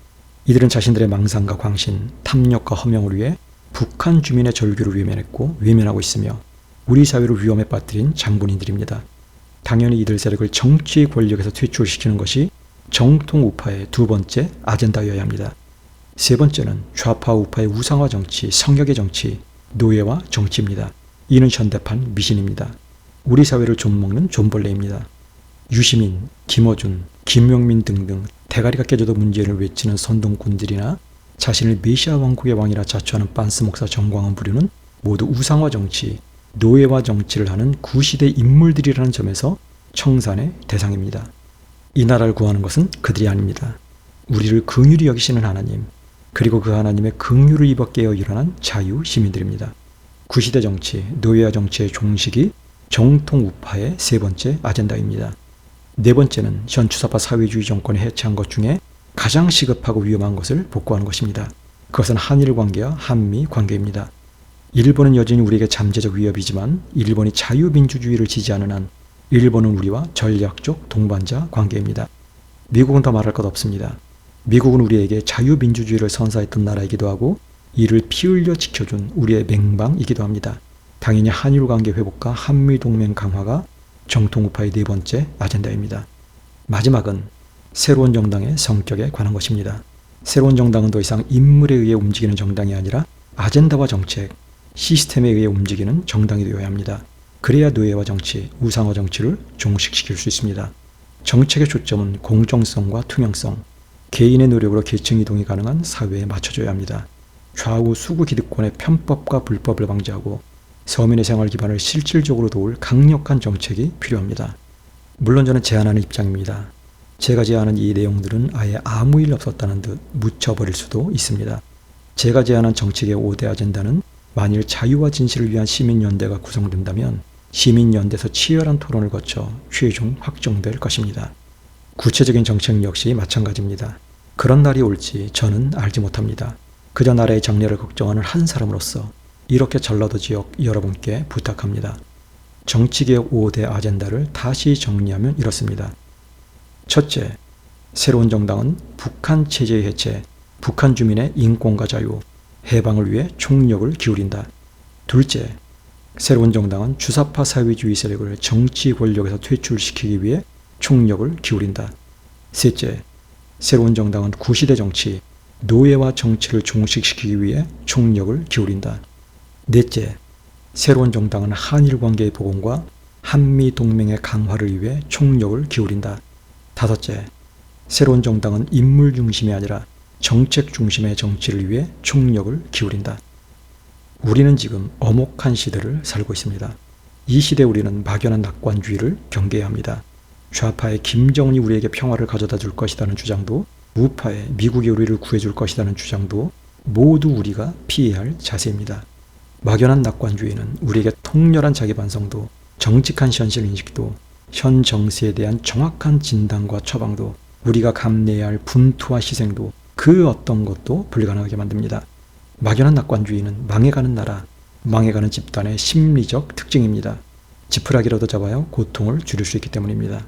이들은 자신들의 망상과 광신, 탐욕과 허명을 위해 북한 주민의 절규를 외면했고 외면하고 있으며 우리 사회를 위험에 빠뜨린 장본인들입니다. 당연히 이들 세력을 정치 권력에서 퇴출시키는 것이 정통우파의 두 번째 아젠다여야 합니다. 세 번째는 좌파 우파의 우상화 정치, 성역의 정치, 노예화 정치입니다. 이는 현대판 미신입니다. 우리 사회를 좀먹는 좀벌레입니다. 유시민, 김어준, 김명민 등등 대가리가 깨져도 문제를 외치는 선동꾼들이나 자신을 메시아 왕국의 왕이라 자처하는 빤스 목사 정광훈 부류는 모두 우상화 정치, 노예화 정치를 하는 구시대 인물들이라는 점에서 청산의 대상입니다. 이 나라를 구하는 것은 그들이 아닙니다. 우리를 긍휼히 여기시는 하나님, 그리고 그 하나님의 긍휼을 입어 깨어 일어난 자유 시민들입니다. 구시대 정치, 노예화 정치의 종식이 정통우파의 세 번째 아젠다입니다. 네 번째는 현 주사파 사회주의 정권이 해체한 것 중에 가장 시급하고 위험한 것을 복구하는 것입니다. 그것은 한일 관계와 한미 관계입니다. 일본은 여전히 우리에게 잠재적 위협이지만 일본이 자유민주주의를 지지하는 한 일본은 우리와 전략적 동반자 관계입니다. 미국은 더 말할 것 없습니다. 미국은 우리에게 자유민주주의를 선사했던 나라이기도 하고 이를 피 흘려 지켜준 우리의 맹방이기도 합니다. 당연히 한일 관계 회복과 한미동맹 강화가 정통우파의 네 번째 아젠다입니다. 마지막은 새로운 정당의 성격에 관한 것입니다. 새로운 정당은 더 이상 인물에 의해 움직이는 정당이 아니라 아젠다와 정책, 시스템에 의해 움직이는 정당이 되어야 합니다. 그래야 노예화 정치, 우상화 정치를 종식시킬 수 있습니다. 정책의 초점은 공정성과 투명성, 개인의 노력으로 계층 이동이 가능한 사회에 맞춰줘야 합니다. 좌우 수구 기득권의 편법과 불법을 방지하고 서민의 생활 기반을 실질적으로 도울 강력한 정책이 필요합니다. 물론 저는 제안하는 입장입니다. 제가 제안한 이 내용들은 아예 아무 일 없었다는 듯 묻혀버릴 수도 있습니다. 제가 제안한 정책의 5대 아젠다는 만일 자유와 진실을 위한 시민연대가 구성된다면 시민연대에서 치열한 토론을 거쳐 최종 확정될 것입니다. 구체적인 정책 역시 마찬가지입니다. 그런 날이 올지 저는 알지 못합니다. 그저 나라의 장래를 걱정하는 한 사람으로서 이렇게 전라도 지역 여러분께 부탁합니다. 정치개혁 5대 아젠다를 다시 정리하면 이렇습니다. 첫째, 새로운 정당은 북한 체제의 해체, 북한 주민의 인권과 자유, 해방을 위해 총력을 기울인다. 둘째, 새로운 정당은 주사파 사회주의 세력을 정치 권력에서 퇴출시키기 위해 총력을 기울인다. 셋째, 새로운 정당은 구시대 정치, 노예화 정치를 종식시키기 위해 총력을 기울인다. 넷째, 새로운 정당은 한일 관계의 복원과 한미 동맹의 강화를 위해 총력을 기울인다. 다섯째, 새로운 정당은 인물 중심이 아니라 정책 중심의 정치를 위해 총력을 기울인다. 우리는 지금 엄혹한 시대를 살고 있습니다. 이 시대에 우리는 막연한 낙관주의를 경계해야 합니다. 좌파의 김정은이 우리에게 평화를 가져다 줄 것이라는 주장도, 우파의 미국이 우리를 구해줄 것이라는 주장도 모두 우리가 피해야 할 자세입니다. 막연한 낙관주의는 우리에게 통렬한 자기반성도, 정직한 현실인식도, 현 정세에 대한 정확한 진단과 처방도, 우리가 감내해야 할 분투와 희생도 그 어떤 것도 불가능하게 만듭니다. 막연한 낙관주의는 망해가는 나라, 망해가는 집단의 심리적 특징입니다. 지푸라기라도 잡아야 고통을 줄일 수 있기 때문입니다.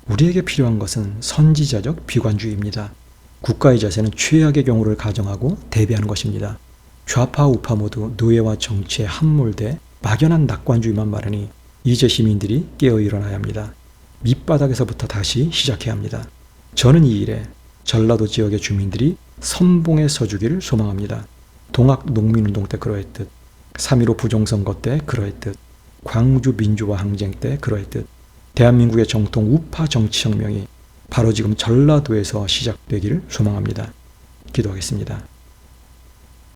우리에게 필요한 것은 선지자적 비관주의입니다. 국가의 자세는 최악의 경우를 가정하고 대비하는 것입니다. 좌파 우파 모두 노예와 정치에 함몰돼 막연한 낙관주의만 말하니 이제 시민들이 깨어 일어나야 합니다. 밑바닥에서부터 다시 시작해야 합니다. 저는 이 일에 전라도 지역의 주민들이 선봉에 서주기를 소망합니다. 동학 농민운동 때 그러했듯, 3.15 부정선거 때 그러했듯, 광주 민주화 항쟁 때 그러했듯, 대한민국의 정통 우파 정치혁명이 바로 지금 전라도에서 시작되기를 소망합니다. 기도하겠습니다.